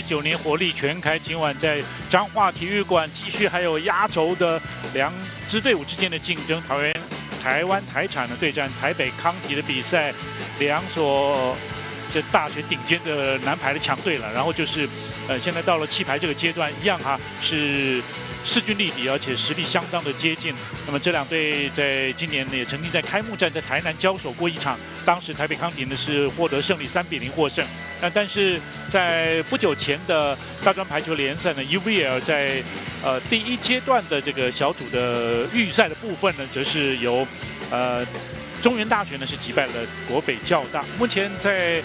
19年火力全开，今晚在彰化体育馆继续还有压轴的两支队伍之间的竞争。台湾台产呢对战台北康体的比赛，两所这大学顶尖的男排的强队了。然后就是现在到了弃排这个阶段，一样哈是势均力敌，而且实力相当的接近。那么这两队在今年呢也曾经在开幕战在台南交手过一场，当时台北康体呢是获得胜利3-0获胜。但是在不久前的大专排球联赛呢 ，UVL 在第一阶段的这个小组的预赛的部分呢，则是由中原大学呢是击败了国北教大。目前在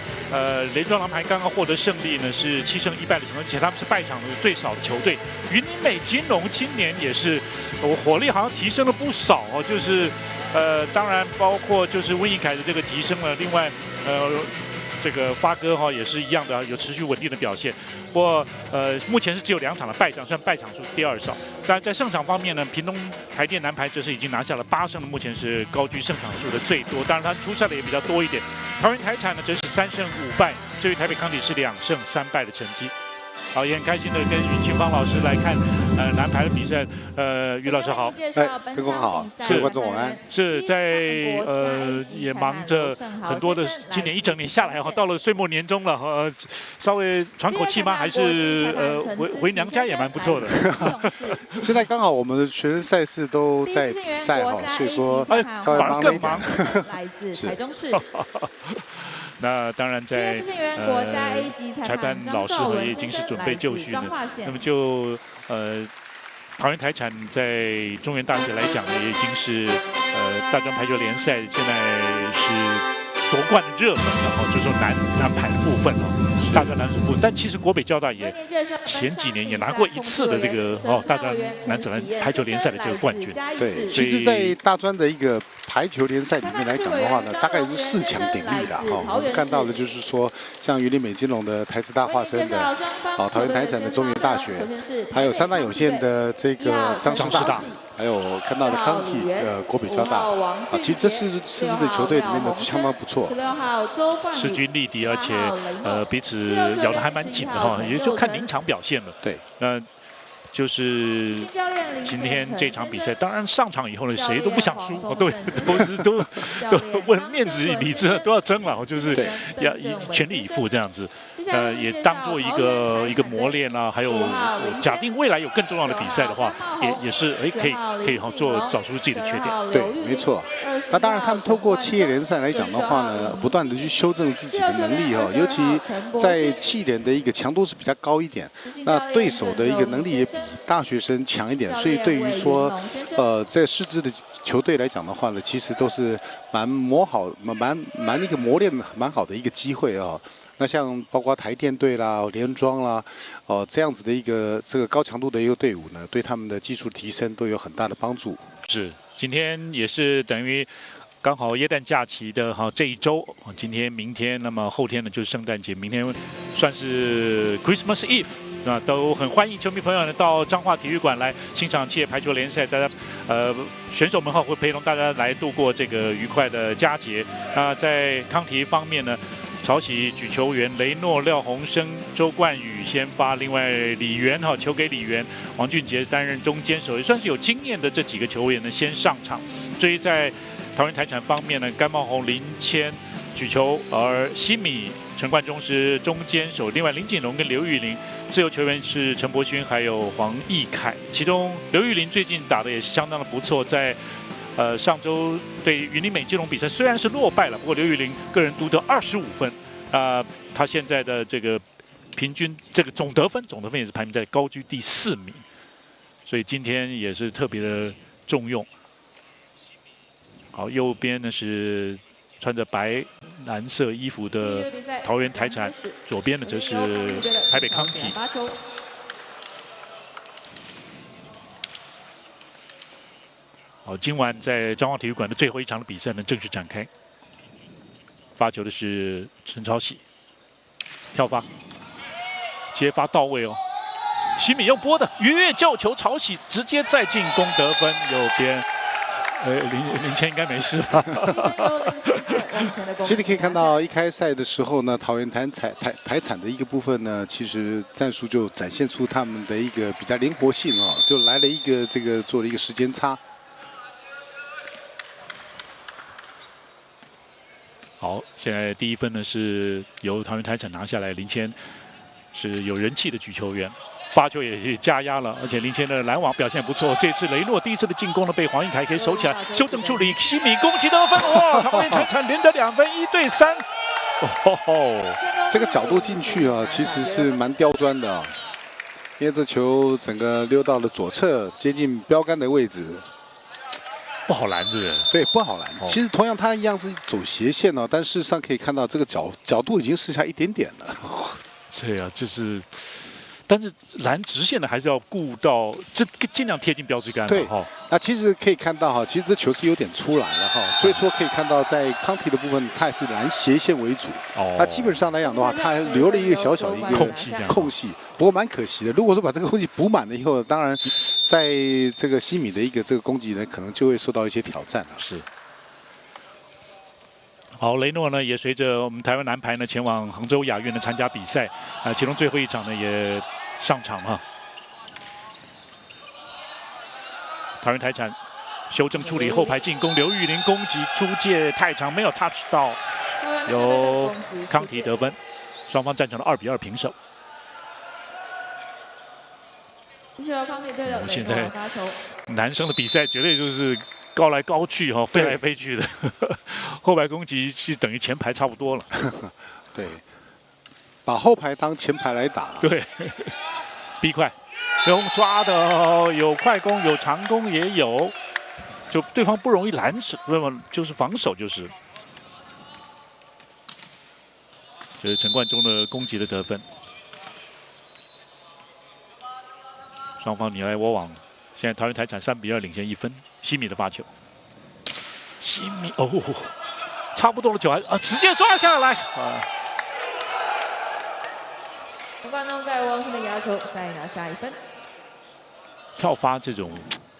连庄狼排刚刚获得胜利呢，是7胜1败的成绩，而且他们是败场的最少的球队。云林美金龙今年也是火力好像提升了不少哦，就是当然包括就是温义凯的这个提升了，另外这个发哥哈也是一样的，有持续稳定的表现。不过目前是只有2场的败仗，算败场数第2少。但在胜场方面呢，屏东台电男排则是已经拿下了8胜，目前是高居胜场数的最多。当然他出赛的也比较多一点。桃园台产呢则是3胜5败，至于台北康体是2胜3败的成绩。好，也很开心的跟云群芳老师来看男排的比赛。于老师好，飞公好，是观众晚安。是在也忙着很多的，今年一整年下来哈，到了岁末年终了，稍微喘口气吗？还是回娘家也蛮不错的。现在刚好我们的全人赛事都在比赛哈，所以说稍微忙了一点。来自台中市。那当然在裁判老师也已经是准备就绪了。那么就桃园台产在中原大学来讲呢，也已经是大专排球联赛现在是夺冠的热门了哈，就是说男排的部分哦，大专男子部分。但其实国北教大也前几年也拿过1次的这个大专男子排球联赛的这个冠军。对，其实，在大专的一个排球联赛里面来讲的话呢，大概是4强鼎立的哈。我们看到的就是说，像云林美金龙的台师大化身的，桃园台产的中原大学，还有三大有限的这个彰师大，还有看到的康体的国北交大其实这四支的球队里面呢相当不错，势均力敌，而且彼此咬得还蛮紧的哈，也就看临场表现了。对，那就是今天这场比赛，当然上场以后呢，谁都不想输，都为了面子、理智都要争了，就是要全力以赴这样子。也当做一个磨练啊，还有假定未来有更重要的比赛的话，也是可以找出自己的缺点。对，没错。那当然，他们透过企业联赛来讲的话呢，不断的去修正自己的能力哈，尤其在企联的一个强度是比较高一点，那对手的一个能力也比大学生强一点，所以对于说在师资的球队来讲的话呢，其实都是蛮一个磨练蛮好的一个机会啊。那像包括台电队啦、联庄啦，这样子的这个高强度的一个队伍呢，对他们的技术提升都有很大的帮助。是，今天也是等于刚好耶诞假期的这一周，今天、明天，那么后天呢就是圣诞节，明天算是 Christmas Eve。都很欢迎球迷朋友呢到彰化体育馆来欣赏企业排球联赛，大家选手们会陪同大家来度过这个愉快的佳节。在康体方面呢，潮喜举球员雷诺、廖鸿生、周冠宇先发，另外李源球给李源，王俊杰担任中间手，也算是有经验的这几个球员呢先上场。至于在桃园台产方面呢，甘茂宏、林谦举球，而西米、陈冠中是中间手，另外林锦龙跟刘玉玲自由球员是陈柏勋还有黄义凯，其中刘玉玲最近打的也是相当的不错，在上周对云林美金龙比赛虽然是落败了，不过刘玉玲个人独得25分，他现在的这个平均这个总得分也是排名在高居第4名，所以今天也是特别的重用。好，右边呢是穿着白蓝色衣服的桃园台产，左边呢则是台北康体。好，今晚在彰化体育馆的最后一场的比赛呢正式展开。发球的是陈朝喜，跳发，接发到位哦。西米用拨的鱼跃救球，朝喜直接再进攻得分，右边林谦应该没事吧？其实可以看到，一开赛的时候呢，桃园台产的一个部分呢，其实战术就展现出他们的一个比较灵活性哦，就来了一个做了一个时间差。好，现在第1分呢是由桃园台产拿下来，林谦是有人气的举球员。 发球也是加压了，而且林谦的拦网表现不错。这次雷诺第1次的进攻呢，被黄义凯可以守起来，修正处理，西米攻击得分，哇！桃园台产连得2分，1对3。哦，这个角度进去啊，其实是蛮刁钻的啊，因为这球整个溜到了左侧，接近标杆的位置，不好拦这个。对，不好拦。其实同样他一样是走斜线哦，但事实上可以看到这个角度已经剩下一点点了。对啊，就是。 但是拦直线的还是要顾到，这尽量贴近标志杆。对，那其实可以看到哈，其实这球是有点出来了哈，所以说可以看到在康体的部分，他也是拦斜线为主。哦，那基本上来讲的话，他还留了一个小小的一个空隙，不过蛮可惜的。如果说把这个空隙补满了以后，当然在这个西米的一个这个攻击呢，可能就会受到一些挑战了。是。 好，雷诺呢也随着我们台湾男排呢前往杭州亚运呢参加比赛，其中最后一场呢也上场哈。桃园台产修正处理后排进攻，刘玉玲攻击出界太长，没有 touch 到，由康体得分，双方战成了2比2平手。现在男生的比赛绝对就是。 高来高去哈，飞来飞去的，后排攻击是等于前排差不多了。对，把后排当前排来打。对，逼快，用抓的有快攻，有长攻也有，就对方不容易拦手，那么就是防守就是。这是陈冠中的攻击的得分，双方你来我往。 现在桃园台产3比2领先1分，西米的发球，西米哦，差不多了9还直接抓下来啊！观众在汪顺的要求，再拿下1分。跳发这种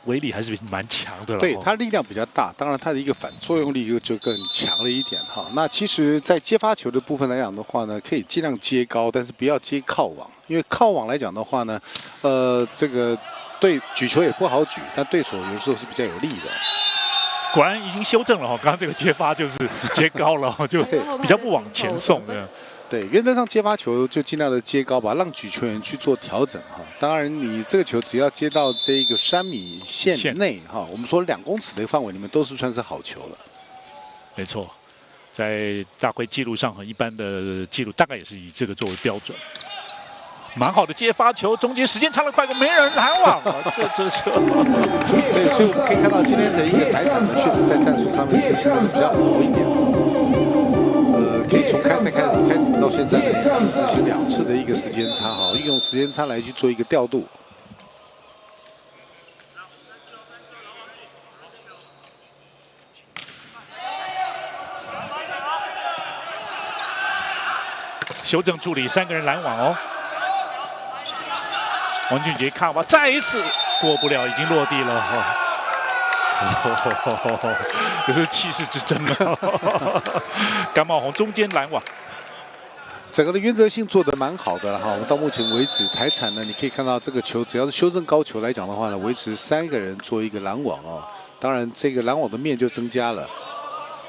威力还是蛮强的了。对，它力量比较大，当然它的一个反作用力就更强了一点哈。那其实，在接发球的部分来讲的话呢，可以尽量接高，但是不要接靠网，因为靠网来讲的话呢，这个。 对，举球也不好举，但对手有时候是比较有利的。果然已经修正了哈，刚刚这个接发就是接高了，就比较不往前送的。对，原则上接发球就尽量的接高吧，让举球员去做调整哈。当然，你这个球只要接到这个3米线内哈，我们说2公尺的范围里面都是算是好球了。没错，在大会记录上和一般的记录大概也是以这个作为标准。 蛮好的接发球，中间时间差了快攻，没人拦网，这是。对，所以我们可以看到今天的一个台场呢，确实在战术上面执行的是比较好一点。可以从开赛开始到现在呢，已经执行2次的一个时间差，哈，利用时间差来去做一个调度。修正处理，3个人拦网哦。 王俊杰看吧，再一次过不了，已经落地了哈。这是气势之争啊！甘茂宏中间拦网，整个的原则性做得蛮好的了哈。我们到目前为止，台产呢，你可以看到这个球，只要是修正高球来讲的话呢，维持3个人做一个拦网哦。当然，这个拦网的面就增加了。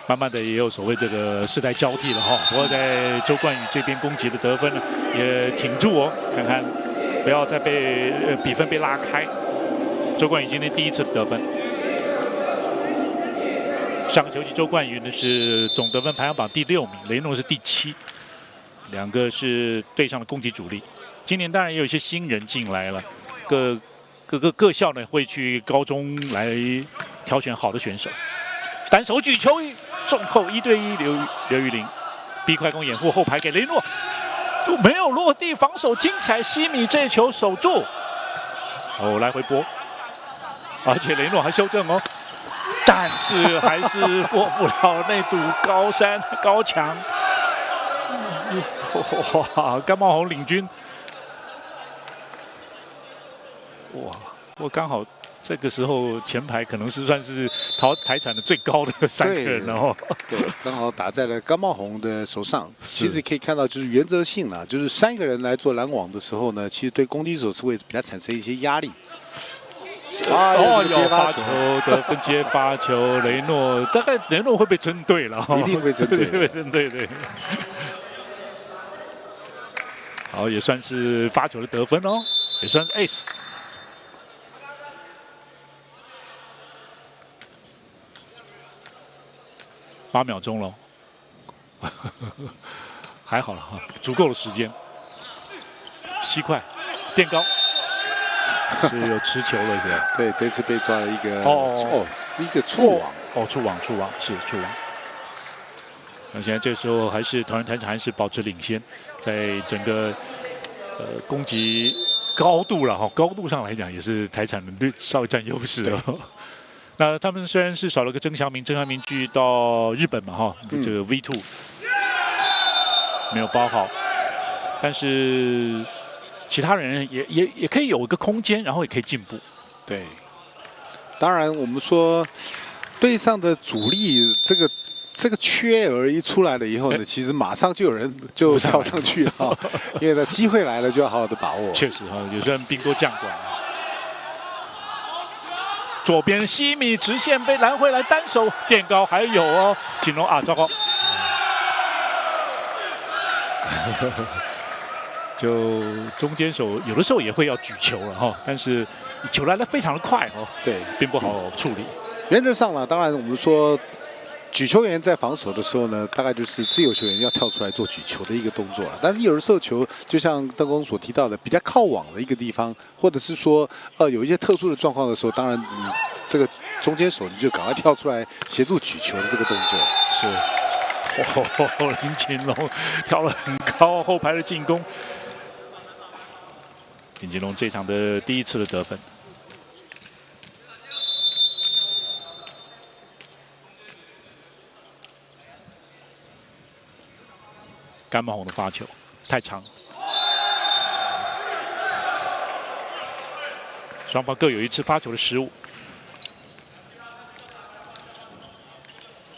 慢慢的也有所谓这个世代交替了哈。不过在周冠宇这边攻击的得分呢，也挺住哦，看看不要再被比分被拉开。周冠宇今天第1次得分，上个球季周冠宇呢是总得分排行榜第6名，雷诺是第7，两个是队上的攻击主力。今年当然也有一些新人进来了，各校呢会去高中来挑选好的选手。单手举球。 重扣1对1，刘玉玲逼快攻掩护后排给雷诺，都没有落地，防守精彩，西米这球守住，哦来回拨，而且雷诺还修正哦，但是还是过不了那堵高墙，哇！甘茂宏领军，哇！我刚好这个时候前排可能是算是台产的最高的3个人了哦。对，刚好打在了甘茂宏的手上。其实可以看到，就是原则性啦，就是3个人来做拦网的时候呢，其实对攻击手是会比较产生一些压力。有发球，得分接发球，雷诺大概雷诺会被针对了，一定会针对，会针对对。好，也算是发球的得分哦，也算是 ace。8秒钟了，还好了哈，足够的时间。西快，垫高，是有持球了是吧？对，这次被抓了一个是一个触网，触网是触网。那现在这时候还是桃园台产还是保持领先，在整个攻击高度了哈，高度上来讲也是台产的稍微占优势了。那他们虽然是少了个曾祥明去到日本嘛哈，这个 V2 没有包好，但是其他人也可以有一个空间，然后也可以进步。对，当然我们说队上的主力这个缺额一出来了以后呢，其实马上就有人就跳上去了，因为呢机会来了就要好好的把握。确实哈，有时候兵多将广。左边西米直线被拦回来，单手垫高还有哦，锦龙啊，糟糕，就中间手有的时候也会要举球了哈，但是球来得非常的快哦，对，并不好处理。原则上呢，当然我们说举球员在防守的时候呢，大概就是自由球员要跳出来做举球的一个动作了。但是有的时候球就像邓工所提到的，比较靠网的一个地方，或者是说有一些特殊的状况的时候，当然你这个中间手你就赶快跳出来协助举球的这个动作。是，林锦龙跳了很高，后排的进攻。林锦龙这场的第1次的得分。甘茂宏的发球太长，双方各有1次发球的失误。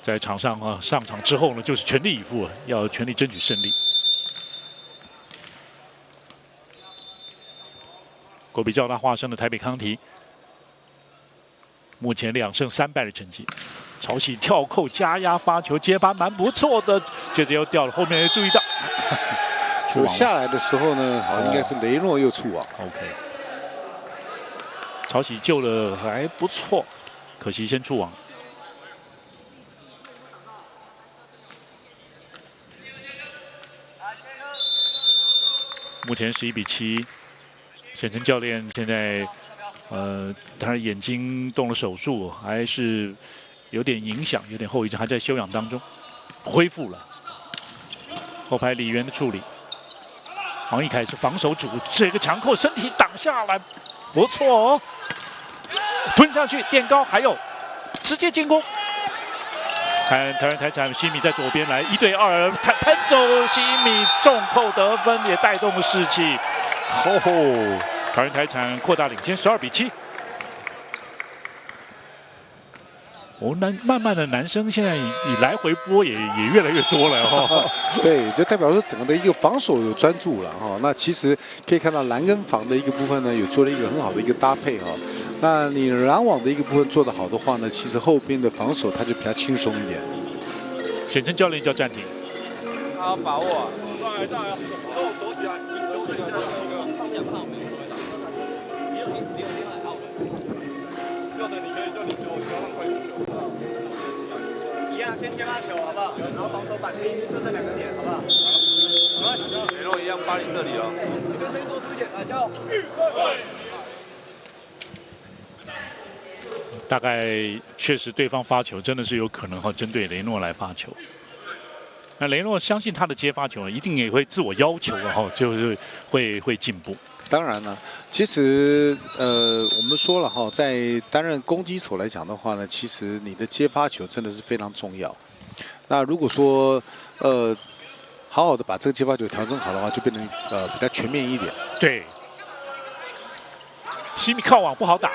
在场上啊，上场之后呢，就是全力以赴，要全力争取胜利。国比较大化身的台北康体，目前2胜3败的成绩。潮喜跳扣加压发球接发蛮不错的，接着又掉了，后面也注意到，就下来的时候呢，好应该是雷诺又触网。OK， 潮喜救了还不错，可惜先触网。目前11比7，显成教练现在当然眼睛动了手术，还是有点影响，有点后遗症，还在休养当中，恢复了。后排李源的处理，黄义凯是防守组，这个强扣身体挡下来，不错哦，吞下去垫高，还有直接进攻。看台湾台产西米在左边来1对2，喷走西米重扣得分，也带动了士气。台湾台产扩大领先12比7。慢慢的男生现在以来回波也越来越多了哈。对，就代表说整个的一个防守有专注了哈。那其实可以看到拦跟防的一个部分呢，有做了一个很好的一个搭配哈。那你拦网的一个部分做得好的话呢，其实后边的防守它就比较轻松一点。显成教练叫暂停。他要把握。上来，走起来，你就是上面胖没有回答。你有另外out的，要的你可以就你球，不要浪费球。一样，先接发球好不好？然后防守板定，就这2个点好不好？雷诺一样扒你这里哦。你们声音多出一点，来加油！大概确实对方发球真的是有可能哈，针对雷诺来发球。那雷诺相信他的接发球一定也会自我要求了哈，就是会进步。当然了，其实我们说了哈，在担任攻击手来讲的话呢，其实你的接发球真的是非常重要。那如果说好好的把这个接发球调整好的话，就变成比较全面一点。对，西米靠网不好打，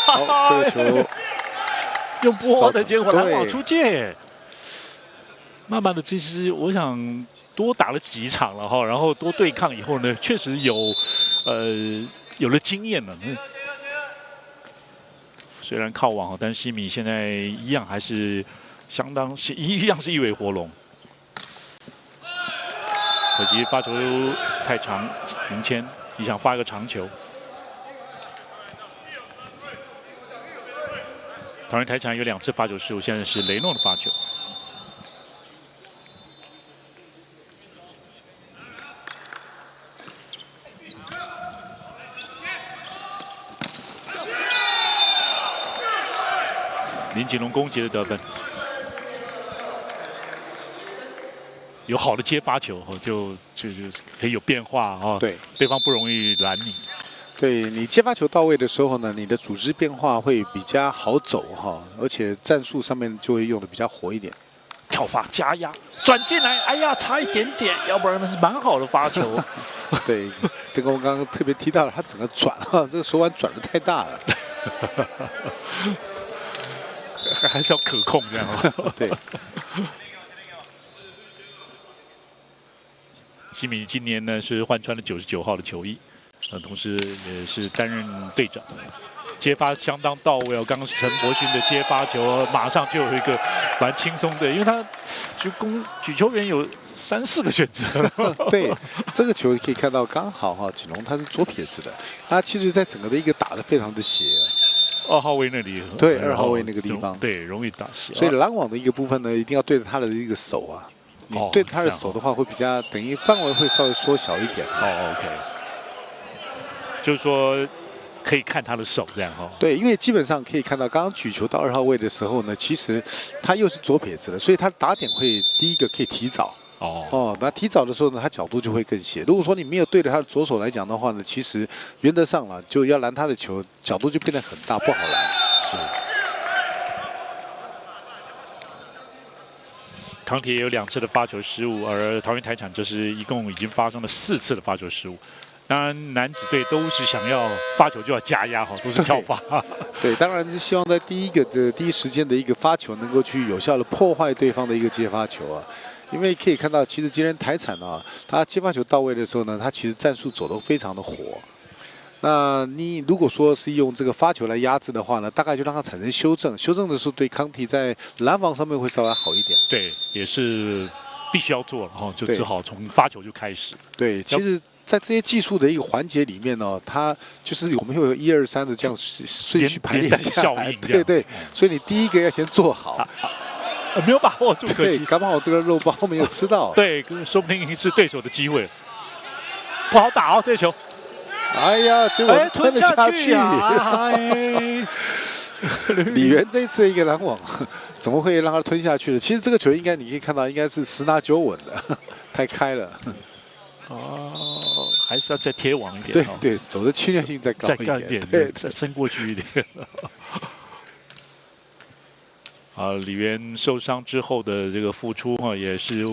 好，这个球用不好的结果拦网对出界。慢慢的，其实我想多打了几场了哈，然后多对抗以后呢，确实有了经验了。虽然靠网，但是西米现在一样还是一样是一尾活龙。可惜发球太长，林谦你想发一个长球。桃园台产有2次发球失误，现在是雷诺的发球。林锦龙攻击的得分，有好的接发球就可以有变化啊。对，对方不容易拦你。对你接发球到位的时候呢，你的组织变化会比较好走哈，而且战术上面就会用的比较活一点。跳发加压转进来，哎呀，差一点点，要不然那是蛮好的发球。对，这个我刚刚特别提到了，他整个转哈，这个手腕转的太大了。还是要可控这样。对。西米今年呢是换穿了99号的球衣，同时也是担任队长。接发相当到位哦，刚刚陈柏勋的接发球，马上就有一个蛮轻松的，因为他举球员有3、4个选择。对，这个球可以看到刚好哈，锦龙他是左撇子的，他其实在整个的一个打得非常的斜。2号位那里，对，2号位那个地方，对，容易打斜。所以拦网的一个部分呢，一定要对着他的一个手啊。你对他的手的话，会比较等于范围会稍微缩小一点。哦 ，OK， 就是说可以看他的手这样哈。对，因为基本上可以看到，刚刚举球到2号位的时候呢，其实他又是左撇子的，所以他打点会第一个可以提早。那提早的时候呢，他角度就会更斜。如果说你没有对着他的左手来讲的话呢，其实原则上了就要拦他的球，角度就变得很大，不好拦。是。康体也有2次的发球失误，而桃园台产这是一共已经发生了4次的发球失误。当然，男子队都是想要发球就要加压哈，都是跳发。对，当然是希望在第一时间的一个发球能够去有效的破坏对方的一个接发球啊。因为可以看到，其实今天台产啊，他接发球到位的时候呢，他其实战术走得非常的活。那你如果说是用这个发球来压制的话呢，大概就让它产生修正，修正的时候对康体在拦防上面会稍微好一点。对，也是必须要做了哈，就只好从发球就开始。对，其实，在这些技术的一个环节里面呢，它就是我们会有1、2、3的这样顺序排列下来。对对，所以你第一个要先做好。没有把握住，可惜。刚好这个肉包没有吃到。对，说不定是对手的机会。不好打哦，这球。哎呀，结果吞了下去。李源这一次的一个拦网，怎么会让他吞下去呢？其实这个球应该你可以看到，应该是10拿9稳的，太开了。还是要再贴网一点。对对，手的侵略性再高一点，对，再伸过去一点。李源受伤之后的这个复出也是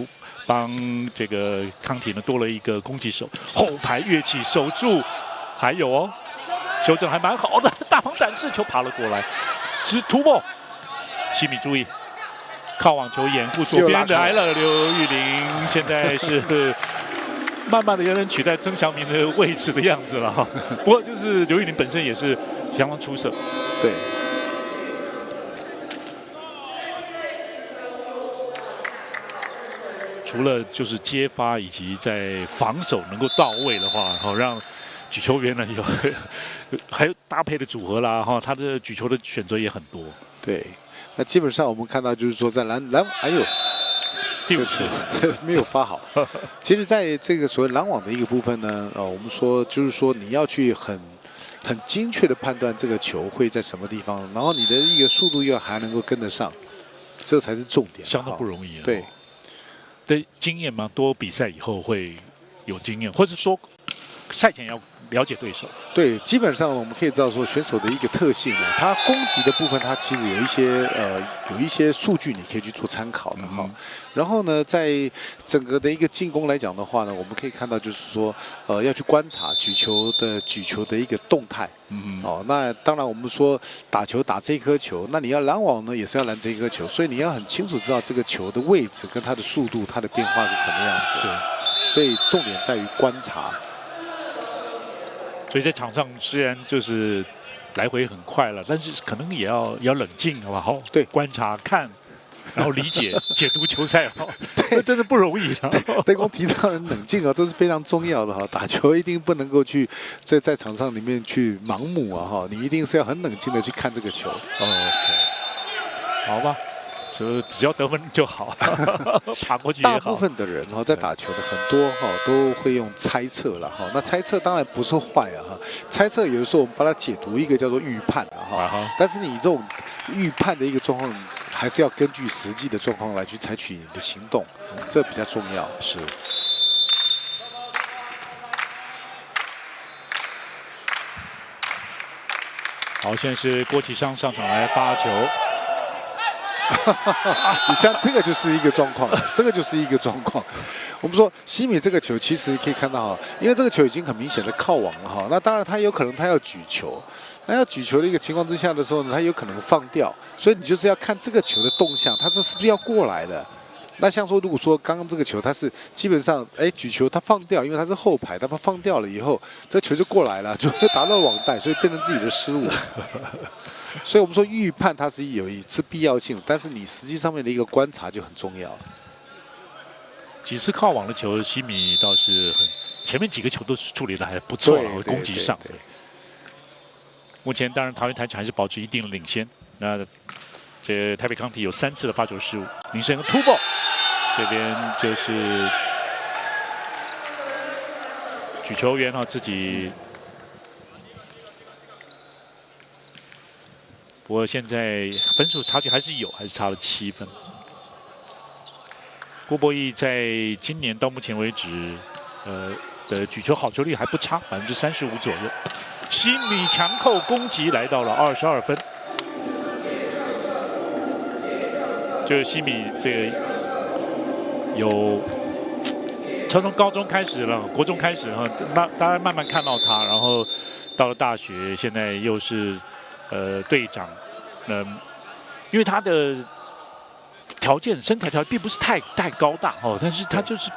帮这个康体呢多了一个攻击手，后排跃起守住，还有修正还蛮好的，大鹏展翅球爬了过来，直突破，西米注意，靠网球掩护左边来了，刘玉玲现在是慢慢的有人取代曾祥明的位置的样子了哈，不过就是刘玉玲本身也是相当出色，对。除了就是接发以及在防守能够到位的话，让举球员呢还有搭配的组合啦，他的举球的选择也很多。对，那基本上我们看到就是说在哎呦，第5次没有发好。其实，在这个所谓拦网的一个部分呢，我们说就是说你要去很精确的判断这个球会在什么地方，然后你的一个速度又还能够跟得上，这才是重点。相当不容易。对。的经验吗？多比赛以后会有经验，或者说赛前要了解对手。对，基本上我们可以知道说选手的一个特性呢，他攻击的部分，他其实有一些数据你可以去做参考的哈。然后呢，在整个的一个进攻来讲的话呢，我们可以看到就是说，要去观察举球的一个动态。那当然我们说打球打这颗球，那你要拦网呢，也是要拦这一颗球，所以你要很清楚知道这个球的位置跟它的速度、它的变化是什么样子。所以重点在于观察。所以在场上虽然就是来回很快了，但是可能也要冷静，好不好？对，观察看，然后理解解读球赛，这真的不容易啊。对，刚提到的冷静啊，这是非常重要的哈。打球一定不能够去在场上里面去盲目啊哈，你一定是要很冷静的去看这个球。OK， 好吧。只要得分就好，爬过去也好。大部分的人在打球的很多都会用猜测了哈。那猜测当然不是坏啊哈。猜测有的时候我们把它解读一个叫做预判啊哈。但是你这种预判的一个状况，还是要根据实际的状况来去采取你的行动，这比较重要。是。好，现在是郭启昌上场来发球。你像这个就是一个状况，这个就是一个状况。我们说西米这个球，其实可以看到，因为这个球已经很明显的靠网了哈。那当然他有可能他要举球，那要举球的一个情况之下的时候呢，他有可能放掉，所以你就是要看这个球的动向，他这是不是要过来的？那像说，如果说刚刚这个球，它是基本上举球它放掉，因为它是后排，它放掉了以后，这球就过来了，就达到网带，所以变成自己的失误。所以我们说预判它是必要性，但是你实际上面的一个观察就很重要。几次靠网的球，西米倒是前面几个球都是处理的还不错了，攻击上。目前当然桃园台场还是保持一定的领先。那这台北康体有3次的发球失误，林胜突破，这边就是举球员自己。不过现在分数差距还是差了7分。郭柏毅在今年到目前为止，的举球好球率还不差，35%左右。西米强扣攻击来到了22分。就是西米这个有从高中开始了，国中开始当然慢慢看到他，然后到了大学，现在又是。队长，因为他的身材条件并不是太高大但是他就是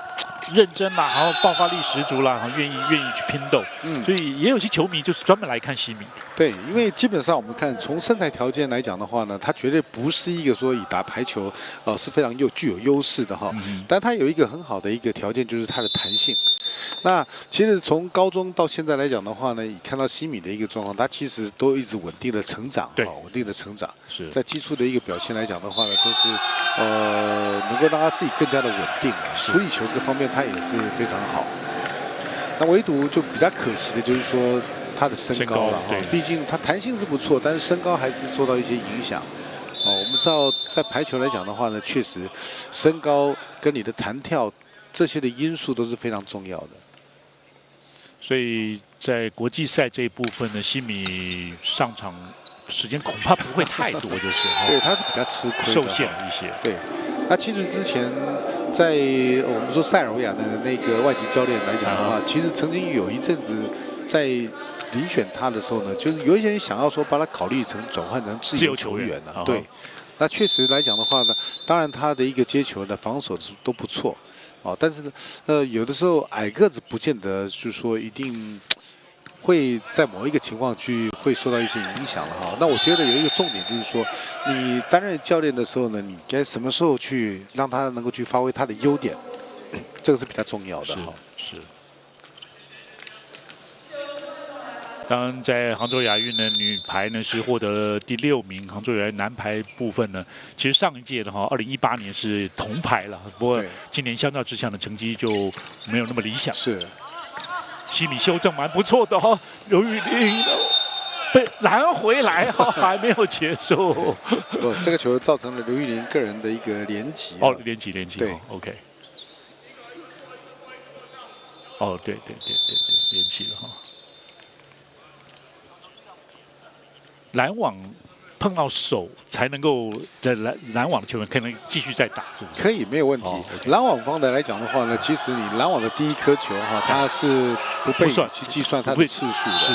认真啦，然后爆发力十足啦，然后愿意去拼斗，所以也有些球迷就是专门来看西米。对，因为基本上我们看从身材条件来讲的话呢，他绝对不是一个说以打排球是非常具有优势的哈，但他有一个很好的一个条件就是他的弹性。那其实从高中到现在来讲的话呢，你看到西米的一个状况，他其实都一直稳定的成长，稳定的成长。是在基础的一个表现来讲的话呢，都是能够让他自己更加的稳定，处理球各方面他也是非常好。那唯独就比较可惜的就是说他的身高了，毕竟他弹性是不错，但是身高还是受到一些影响。我们知道在排球来讲的话呢，确实身高跟你的弹跳。这些的因素都是非常重要的，所以在国际赛这一部分呢，西米上场时间恐怕不会太多，就是对，他是比较吃亏的，受限一些。对，那其实之前在我们说塞尔维亚的那个外籍教练来讲的话，其实曾经有一阵子在遴选他的时候呢，就是有一些人想要说把他考虑成转换成自由球员了，对。那确实来讲的话呢，当然他的一个接球的防守都不错。但是呢，有的时候矮个子不见得就是说一定会在某一个情况会受到一些影响了哈。那我觉得有一个重点就是说，你担任教练的时候呢，你该什么时候去让他能够去发挥他的优点，这个是比较重要的哈。是。当然，在杭州亚运呢，女排呢是获得了第6名。杭州亚运男排部分呢，其实上一届的2018年是铜牌了，不过今年相较之下的成绩就没有那么理想。是，西米修正蛮不错的刘玉玲被拦回来还没有结束。不，这个球造成了刘玉玲个人的一个连击。连击。对 ，OK。对，连击了拦网碰到手才能够的拦网的球员可能继续再打，是不是？可以，没有问题。拦网方的来讲的话呢，其实你拦网的第一颗球哈，它是不被去计算它的次数的。是。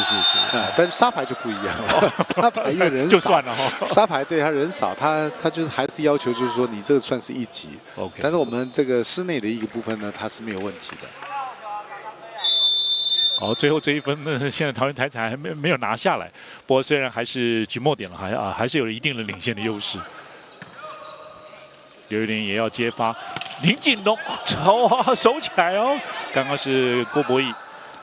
但是沙排就不一样了，沙排因为人少就算了哈。沙排对他人少，他就是还是要求就是说你这个算是1级。OK。但是我们这个室内的一个部分呢，它是没有问题的。好，最后这一分呢，现在桃园台产还没有拿下来。不过虽然还是局末点了，还是有一定的领先的优势。有一点也要接发，林锦龙守起来哦。刚刚是郭博义，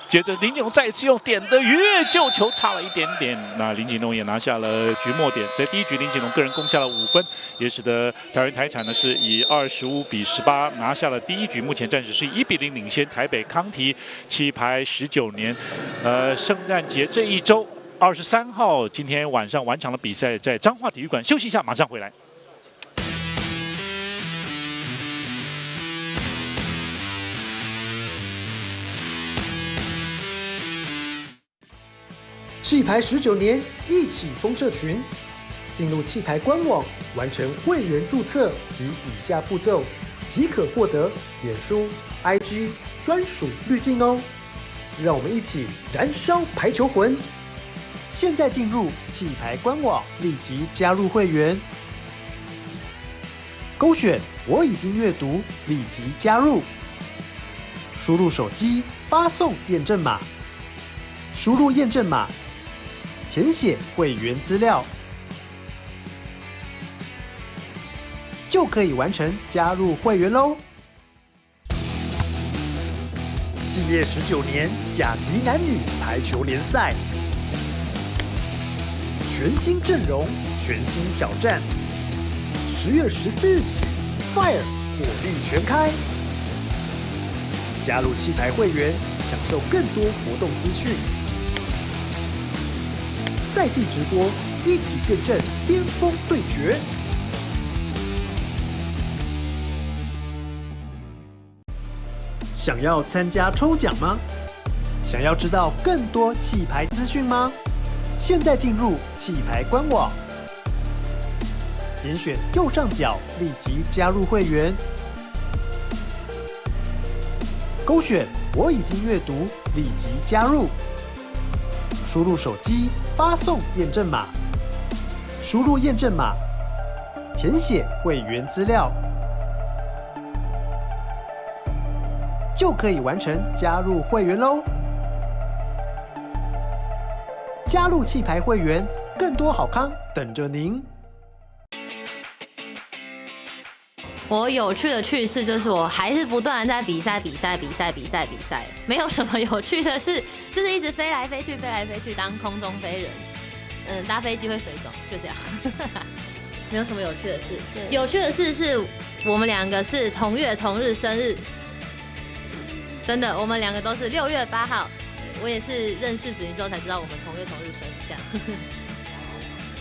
接着林锦龙再一次用点的越救球差了一点点，那林锦龙也拿下了局末点。在第一局，林锦龙个人攻下了5分，也使得桃园台产呢是以25-18拿下了第一局，目前暂时是1-0领先台北康体。弃牌19年，圣诞节这一周23号，今天晚上晚场的比赛在彰化体育馆，休息一下，马上回来。弃牌19年，一起风社群。进入弃牌官网，完成会员注册及以下步骤，即可获得脸书、IG 专属滤镜哦。让我们一起燃烧排球魂！现在进入弃牌官网，立即加入会员。勾选我已经阅读，立即加入。输入手机发送验证码，输入验证码。填写会员资料，就可以完成加入会员喽。企业19年甲级男女排球联赛，全新阵容，全新挑战。10月14日起 ，Fire 火力全开。加入弃牌会员，享受更多活动资讯。赛季直播，一起见证巅峰对决。想要参加抽奖吗？想要知道更多弃牌资讯吗？现在进入弃牌官网，点选右上角立即加入会员，勾选我已经阅读，立即加入。输入手机发送验证码，输入验证码，填写会员资料，就可以完成加入会员喽。加入弃牌会员，更多好康等着您。我有趣的趣事就是，我还是不断的在比赛，没有什么有趣的事，就是一直飞来飞去，当空中飞人。搭飞机会水肿，就这样，没有什么有趣的事。有趣的事是我们2个是同月同日生日，真的，我们2个都是6月8号。我也是认识子云之后才知道我们同月同日生日这样。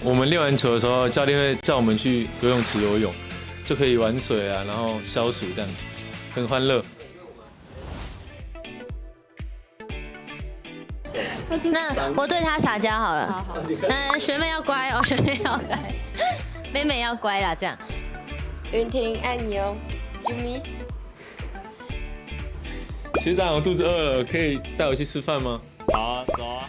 我们练完球的时候，教练会叫我们去游泳池游泳。就可以玩水啊，然后消暑这样，很欢乐。那我对他撒娇好了。好。学妹要乖哦，学妹要乖，妹妹要乖啦，这样。云婷爱你哦 ，Jimmy。学长，我肚子饿了，可以带我去吃饭吗？好啊，走啊。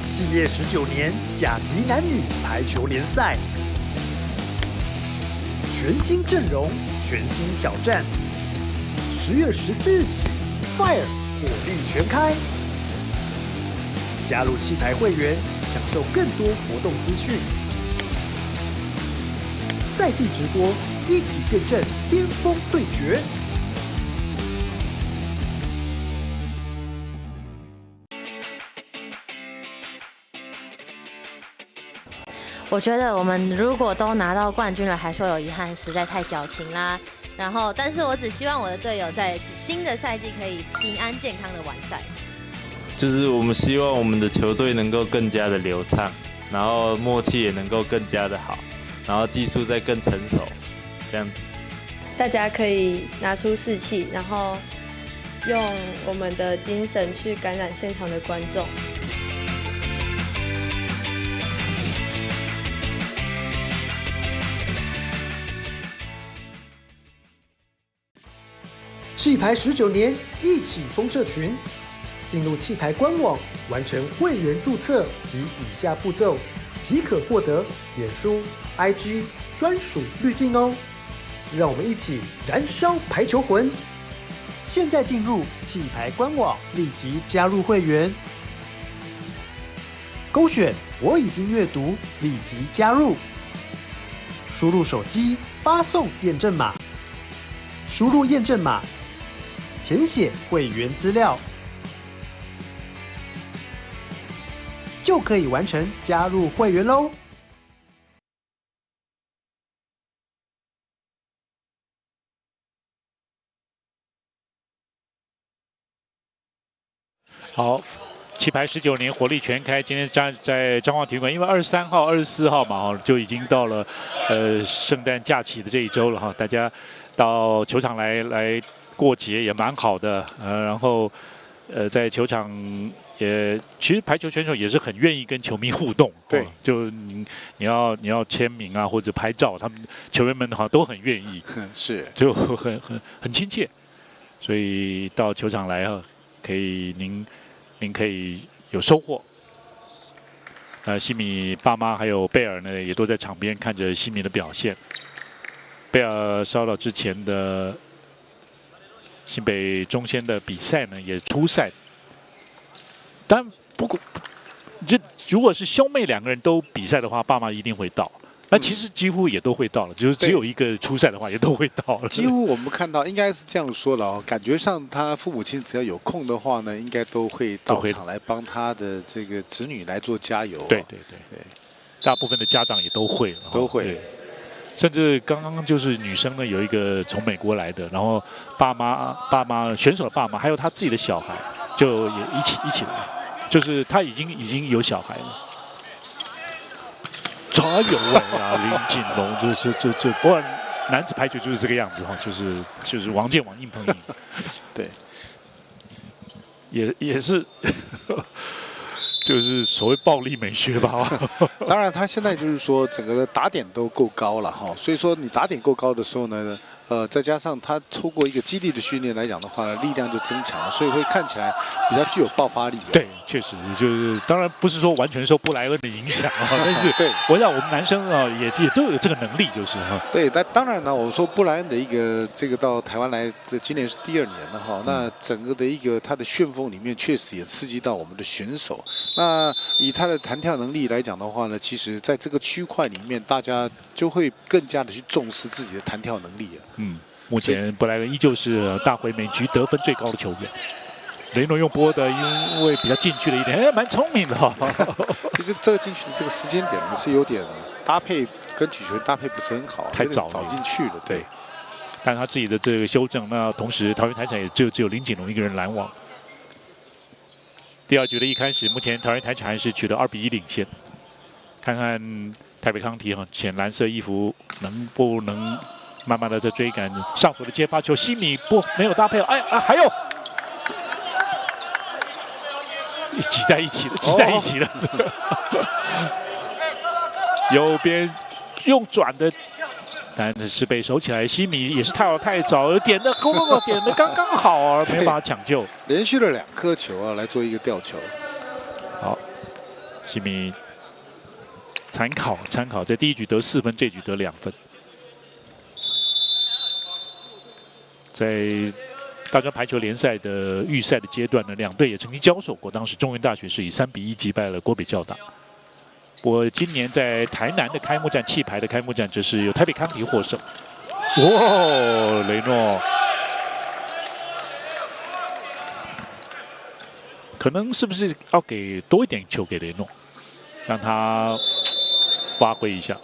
企业19年甲级男女排球联赛，全新阵容，全新挑战。10月14日起 ，Fire 火力全开。加入弃牌会员，享受更多活动资讯。赛季直播，一起见证巅峰对决。我觉得我们如果都拿到冠军了，还说有遗憾，实在太矫情啦。然后，但是我只希望我的队友在新的赛季可以平安健康的完赛。就是我们希望我们的球队能够更加的流畅，然后默契也能够更加的好，然后技术再更成熟，这样子。大家可以拿出士气，然后用我们的精神去感染现场的观众。气牌19年，一起风社群。进入气牌官网，完成会员注册及以下步骤，即可获得脸书、IG 专属滤镜哦。让我们一起燃烧排球魂！现在进入气牌官网，立即加入会员，勾选我已经阅读，立即加入。输入手机发送验证码，输入验证码，填写会员资料，就可以完成加入会员喽。好，气牌19年火力全开，今天在彰化体育馆，因为23号、24号嘛，就已经到了圣诞假期的这一周了哈，大家到球场来过节也蛮好的，然后在球场其实排球选手也是很愿意跟球迷互动，对，就你要签名啊或者拍照，他们球员们好像都很愿意，是，就很亲切，所以到球场来啊，可以您可以有收获。西米爸妈还有贝尔呢，也都在场边看着西米的表现。贝尔稍早之前的新北中仙的比赛呢，也出赛。但不过，如果是兄妹两个人都比赛的话，爸妈一定会到。那其实几乎也都会到了，就是只有一个出赛的话，也都会到了。几乎我们看到应该是这样说了哦，感觉上他父母亲只要有空的话呢，应该都会到场来帮他的这个子女来做加油。对，大部分的家长也都会，都会。甚至刚刚就是女生呢，有一个从美国来的，然后爸妈选手的爸妈，还有他自己的小孩，就也一起来，就是他已经有小孩了。超有味啊，林锦龙，这，不过男子排球就是这个样子哈，就是王见王，硬碰硬。对，也是。就是所谓暴力美学吧。当然，他现在就是说整个的打点都够高了哈，所以说你打点够高的时候呢，再加上他透过一个基地的训练来讲的话呢，力量就增强了，所以会看起来比较具有爆发力。对，确实就是当然不是说完全受布莱恩的影响啊，但是对，我想我们男生啊也都有这个能力，就是哈。对，但当然呢，我说布莱恩的一个这个到台湾来，这今年是第2年了哈，那整个的一个他的旋风里面确实也刺激到我们的选手。那以他的弹跳能力来讲的话呢，其实在这个区块里面，大家就会更加的去重视自己的弹跳能力啊。目前布莱恩依旧是大回美局得分最高的球员。雷诺用波的，因为比较进去了一点，蛮聪明的哈。其实这个进去的这个时间点呢，是有点搭配跟举球搭配不是很好，太早进去了。对，但他自己的这个修正，那同时桃园台产也只有林锦龙一个人拦网。第2局的一开始，目前桃园台产还是取得2比1领先。看看台北康体哈，浅蓝色衣服能不能慢慢的在追赶上手的接发球，西米没有搭配，还有挤在一起了，右边用转的。但是被守起来，西米也是太早，点的刚刚好啊，没办法抢救。连续了2颗球啊，来做一个吊球。好，西米参考，在第1局得4分，这局得2分。在大专排球联赛的预赛的阶段呢，2队也曾经交手过，当时中原大学是以3比1击败了国北教大。我今年在台南的开幕战，气排的开幕战，则是由台北康体获胜。哇，雷诺，可能是不是要给多一点球给雷诺，让他发挥一下？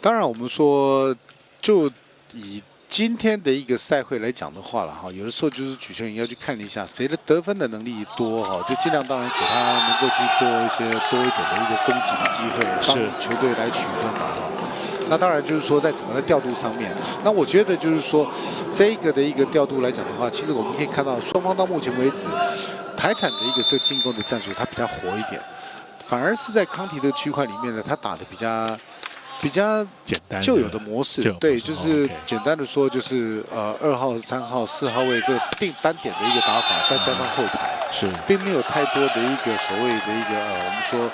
当然，我们说就以今天的一个赛会来讲的话了哈，有的时候就是举球员要去看一下谁的得分的能力多哈，就尽量当然给他能够去做一些多一点的一个攻击的机会，帮球队来取分嘛哈。那当然就是说在整个的调度上面，那我觉得就是说这个的一个调度来讲的话，其实我们可以看到双方到目前为止，台产的一个这进攻的战术它比较活一点，反而是在康体的区块里面呢，他打的比较简单旧有的模式，对，就是简单的说就是2号、3号、4号位这个定单点的一个打法，再加上后排，是并没有太多的一个所谓的一个我们说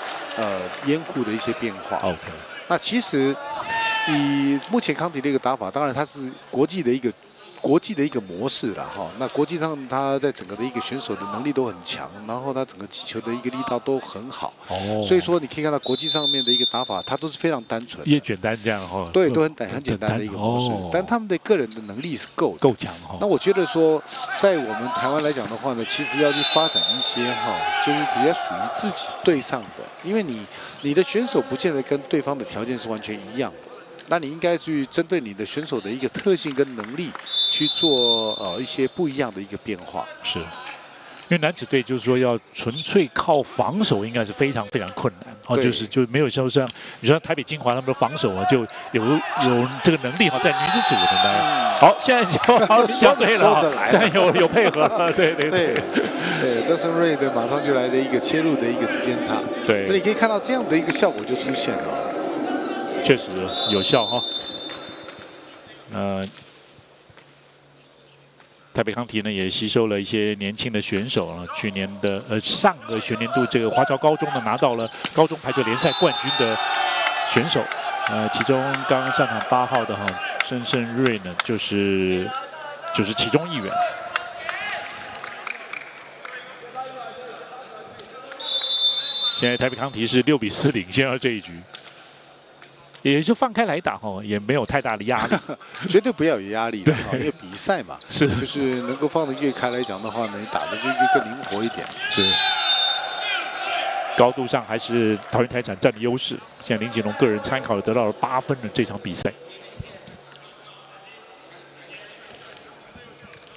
掩护的一些变化。OK， 那其实以目前康体的一个打法，当然它是国际的一个模式了哈。那国际上他在整个的一个选手的能力都很强，然后他整个击球的一个力道都很好。哦。所以说你可以看到国际上面的一个打法，它都是非常单纯，也简单这样哈。对，都很简单的一个模式。但他们的个人的能力是够强哈。那我觉得说，在我们台湾来讲的话呢，其实要去发展一些哈，就是比较属于自己队上的，因为你的选手不见得跟对方的条件是完全一样的。那你应该去针对你的选手的一个特性跟能力去做一些不一样的一个变化。是，因为男子队就是说要纯粹靠防守，应该是非常非常困难。哦，就没有像你说台北精华他们的防守啊，就有这个能力哈，在女子组的呢。好，现在就好相对了，现在有配合了，对，曾胜瑞的马上就来的一个切入的一个时间差。对，那你可以看到这样的一个效果就出现了。确实有效哈。台北康体呢也吸收了一些年轻的选手啊，去年的上个学年度这个华侨高中呢拿到了高中排球联赛冠军的选手，其中刚刚上场8号的哈申胜瑞呢就是其中一员。现在台北康体是6比4领先了这一局。也就放开来打哈，也没有太大的压力，绝对不要有压力的，因为比赛嘛，是就是能够放得越开来讲的话呢，你打的就更灵活一点。是，高度上还是桃园台产占的优势。现在林锦龙个人参考得到了8分的这场比赛。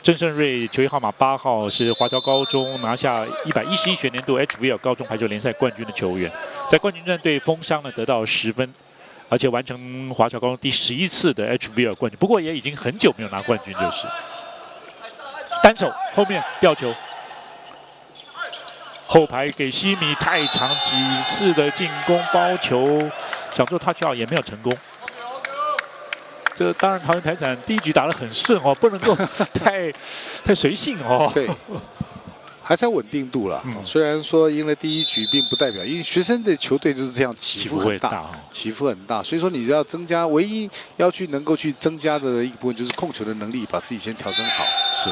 曾胜瑞球衣号码8号是华侨高中拿下111学年度 HVL 高中排球联赛冠军的球员，在冠军战对丰商呢得到10分。而且完成华侨高中第11次的 HVL 冠军，不过也已经很久没有拿冠军，就是单手后面吊球，后排给西米太长几次的进攻包球，想做 touch out 也没有成功。这当然桃园台产第一局打得很顺哦，不能够太随性哦。对。还是要稳定度了，虽然说赢了第一局，并不代表，因为学生的球队就是这样起伏很大，起伏很大，所以说你要增加，唯一要去能够去增加的一部分就是控球的能力，把自己先调整好。是。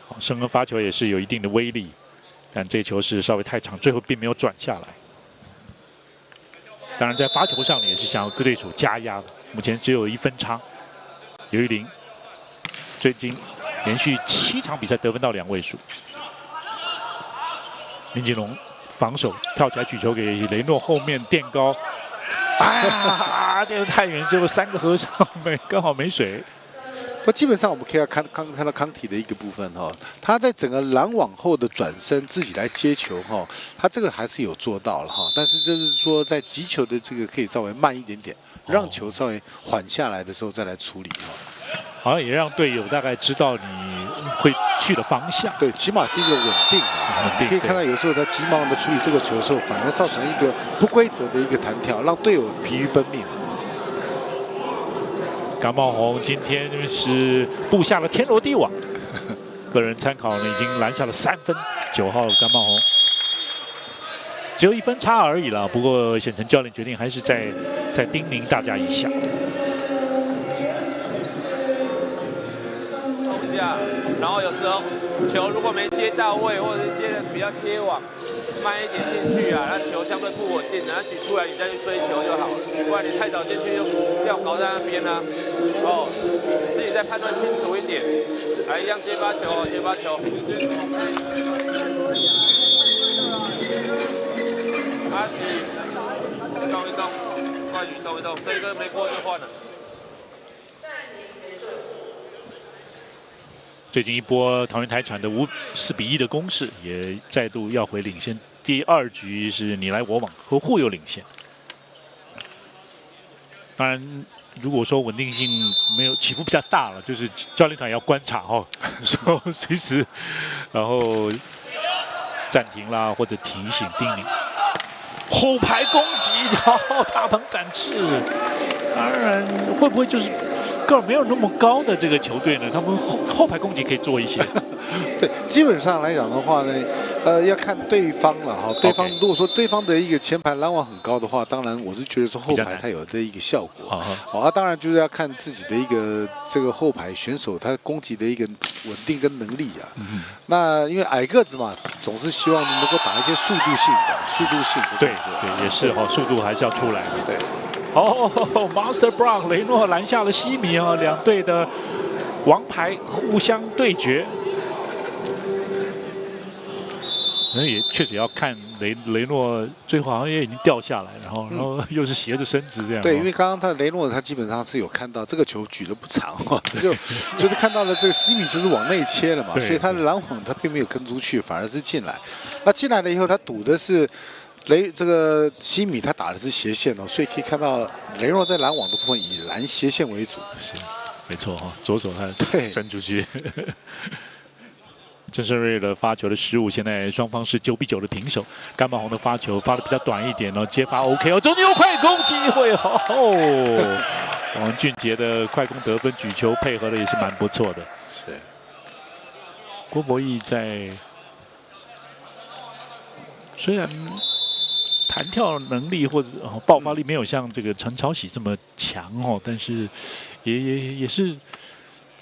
好，申恩发球也是有一定的威力，但这球是稍微太长，最后并没有转下来。当然，在发球上也是想要跟对手加压的，目前只有1分差。刘玉玲最近连续7场比赛得分到2位数。林锦龙防守跳起来举球给雷诺，后面垫高，这个太远，结果3个和尚刚好没水。不，基本上我们可以看到康体的一个部分哈，他在整个拦网后的转身自己来接球哈，他这个还是有做到了哈，但是就是说在击球的这个可以稍微慢一点点，让球稍微缓下来的时候再来处理哈。好像也让队友大概知道你会去的方向，对，起码是一个稳定啊。你可以看到有时候在急忙的处理这个球的时候，反而造成一个不规则的一个弹跳，让队友疲于奔命。甘茂宏今天是布下了天罗地网，个人参考呢已经拦下了3分，9号甘茂宏只有1分差而已了。不过显成教练决定还是再叮咛大家一下。然后有时候球如果没接到位，或者是接的比较贴网，慢一点进去啊，那球相对不稳定，然后举出来你再去追球就好了，不然你太早进去就掉高在那边啊。哦，自己再判断清楚一点，来一样接发球，接发球。阿喜，动一动，快去动一动，这个没过就换了。最近一波桃园台产的4比1的攻势，也再度要回领先。第2局是你来我往和互有领先。当然，如果说稳定性没有起伏比较大了，就是教练团要观察哦，说随时，然后暂停啦，或者提醒叮咛。后排攻击，大鹏展翅。当然，会不会就是个儿没有那么高的这个球队呢？他们后排攻击可以做一些。对，基本上来讲的话呢，要看对方了哈。对方如果说对方的一个前排拦网很高的话，当然我是觉得说后排它有的一个效果。当然就是要看自己的一个这个后排选手他攻击的一个稳定跟能力啊。那因为矮个子嘛，总是希望能够打一些速度性的对对，也是哈，速度还是要出来的。对。Monster Brock 雷诺拦下了西米啊，两队的王牌互相对决。那也确实要看雷诺最后好像也已经掉下来，然后又是斜着身子这样。对，因为刚刚雷诺他基本上是有看到这个球举得不长哈，就是看到了这个西米就是往内切了嘛，所以他的拦网他并没有跟出去，反而是进来。那进来了以后，他赌的是。这个西米他打的是斜线哦，所以可以看到雷诺在拦网的部分以拦斜线为主。是，没错哈，左手他伸出去。郑胜瑞的发球的失误，现在双方是9比9的平手。甘宝红的发球发的比较短一点哦，接发 OK 哦，中间有快攻机会哦。王俊杰的快攻得分举球配合的也是蛮不错的。是。郭博义在虽然。弹跳能力或者爆发力没有像这个陈朝喜这么强哦，但是也是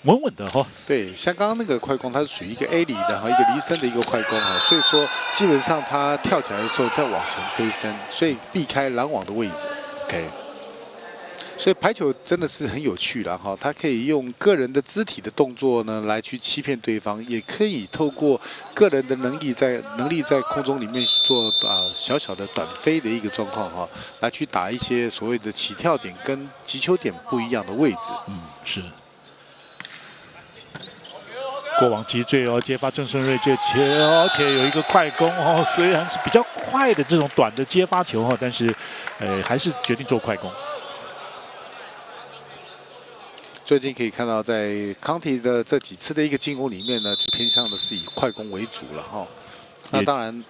稳稳的哈。对，像刚刚那个快攻，它是属于一个 A 里的哈，一个离身的一个快攻哈，所以说基本上它跳起来的时候再往前飞身，所以避开拦网的位置。OK。所以排球真的是很有趣的哈，它可以用个人的肢体的动作呢来去欺骗对方，也可以透过个人的能力在空中里面做小小的短飞的一个状况哈，来去打一些所谓的起跳点跟击球点不一样的位置。是。过往击坠哦，接发郑胜瑞这球，而且有一个快攻哦，虽然是比较快的这种短的接发球哈，但是还是决定做快攻。最近可以看到，在康体的这几次的一个进攻里面呢，就偏向的是以快攻为主了哈。那当然，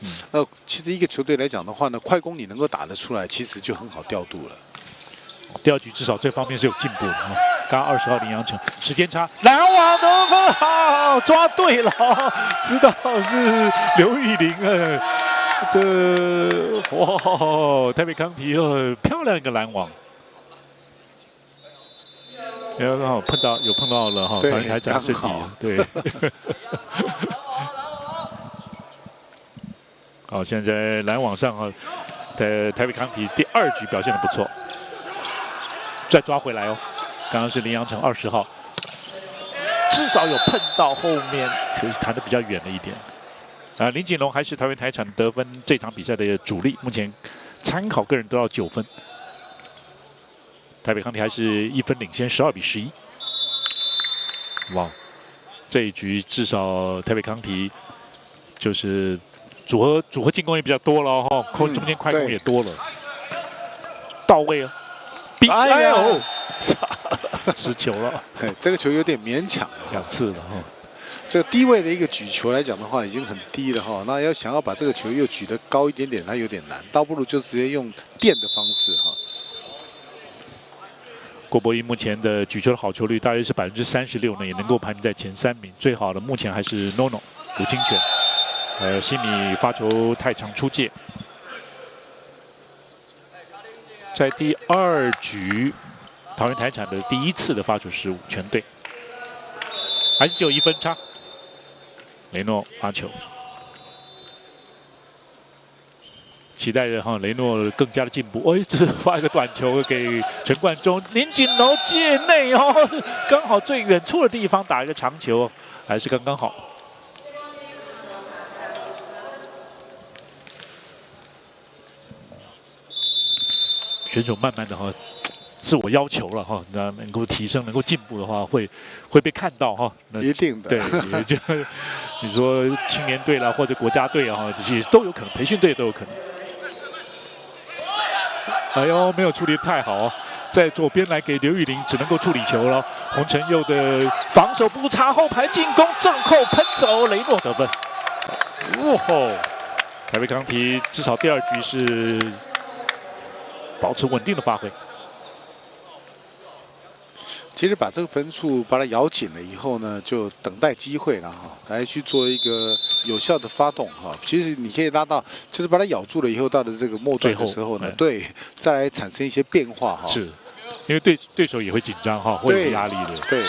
其实一个球队来讲的话呢，快攻你能够打得出来，其实就很好调度了。第二局至少这方面是有进步的哈。刚刚20号林洋成时间差，拦网得分好，抓对了，知道是刘玉玲台北康体漂亮一个拦网。刚好碰到了哈，台长身体对。好，现在拦网上哈，台北康体第2局表现得不错，再抓回来哦。刚刚是林洋成20号，至少有碰到后面，可是弹得比较远了一点。林锦龙还是桃园台产得分这场比赛的主力，目前参考个人得到9分。台北康体还是1分领先，12比11。哇，这一局至少台北康体就是组合进攻也比较多了哈，中间快攻也多了，到位啊！哎呦，失球了，这个球有点勉强，2次了哈。这个低位的一个举球来讲的话，已经很低了哈。那要想要把这个球又举得高一点点，它有点难，倒不如就直接用垫的方式哈。郭博义目前的举球的好球率大约是36%呢，也能够排名在前3名。最好的目前还是 NONO 吴金泉，西米发球太长出界。在第2局，桃园台产的第1次的发球失误，全队还是只有1分差。雷诺发球。期待着哈雷诺更加的进步。这发一个短球给陈冠中，林锦楼界内哦，刚好最远处的地方打一个长球，还是刚刚好。选手慢慢的哈，自我要求了哈，那能够提升、能够进步的话，会被看到哈。一定的。对，也就你说青年队啦，或者国家队啊，这些都有可能，培训队都有可能。哎呦，没有处理太好，在左边来给刘玉玲，只能够处理球了。洪承佑的防守不差，后排进攻正扣喷走，雷诺得分。哇吼！台北康体至少第2局是保持稳定的发挥。其实把这个分数把它咬紧了以后呢，就等待机会了哈，来去做一个有效的发动哈。其实你可以拉到，就是把它咬住了以后，到了这个末段的时候呢，对，再来产生一些变化哈。是，因为对手也会紧张哈，会有压力的。对。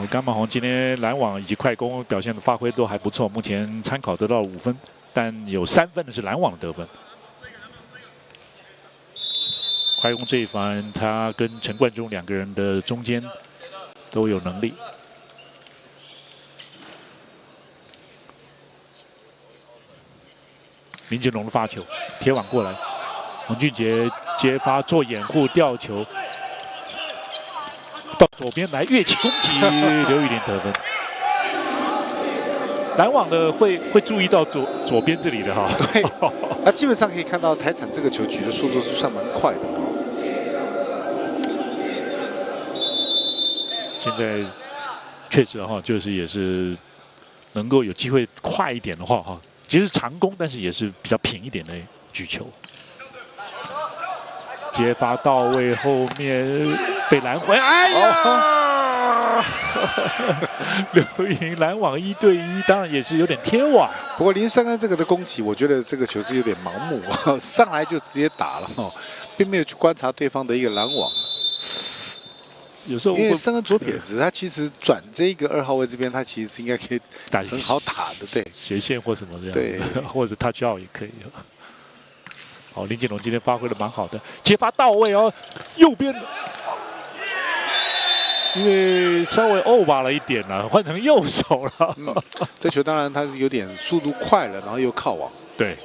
甘马红今天拦网以及快攻表现的发挥都还不错，目前参考得到5分，但有3分的是拦网的得分。快攻这一番，他跟陈冠中2个人的中间都有能力。林建龙的发球，贴网过来，王俊杰接发做掩护吊球，到左边来跃起攻击，刘玉玲得分。拦网的会注意到左边这里的哈。对，那基本上可以看到台产这个球举的速度是算蛮快的。现在确实哈，就是也是能够有机会快一点的话哈，其实长攻，但是也是比较平一点的举球。接发到位，后面被拦回，哎呀！刘玉玲拦网1对1，当然也是有点贴网。不过林珊珊这个的攻击，我觉得这个球是有点盲目，上来就直接打了哈，并没有去观察对方的一个拦网。有时候因为珊珊左撇子，他其实转这个2号位这边，他其实是应该可以很好打的，对，斜线或什么这样，对，或者 touch out 也可以。好，林建龙今天发挥的蛮好的，接发到位哦，右边，因为稍微 over 了一点了，换成右手了。这球当然他是有点速度快了，然后又靠网。对。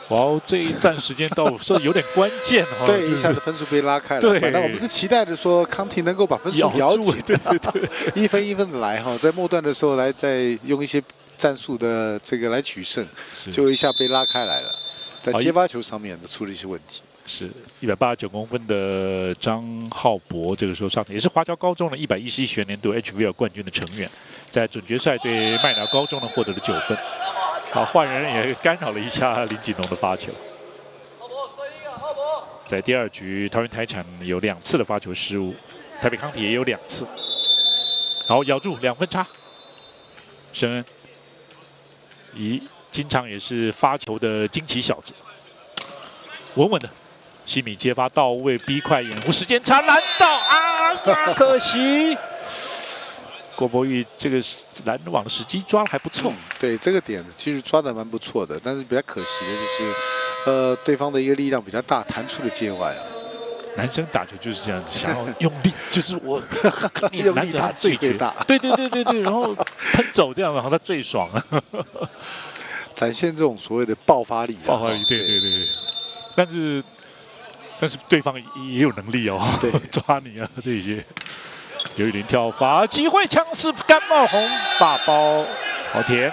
哇，这一段时间倒是有点关键哈。对，一下子分数被拉开了。对，本来我们是期待着说康体能够把分数咬紧，对对对，一分一分的来哈，在末段的时候来再用一些战术的这个来取胜，就一下被拉开来了，在接发球上面出了一些问题。是189公分的张浩博，这个时候上场也是华侨高中的111学年度 HVL 冠军的成员，在准决赛对麦寮高中呢获得了9分。好，换人也干扰了一下林锦龙的发球。在第2局，桃园台产有2次的发球失误，台北康体也有2次。好，咬住2分差。申恩，经常也是发球的惊奇小子，稳稳的。西米接发到位，逼快掩护，时间差拦到啊，可惜。郭柏玉这个拦网的时机抓的还不错，对这个点其实抓的蛮不错的，但是比较可惜的就是，对方的一个力量比较大，弹出了界外啊。男生打球就是这样子，想要用力，就是我用力打对决，对，然后喷走这样，然后他最爽啊，展现这种所谓的爆发力。爆发力，对，但是对方也有能力哦，对，抓你啊这些。刘玉玲跳发，机会强势，甘茂红大包，好甜。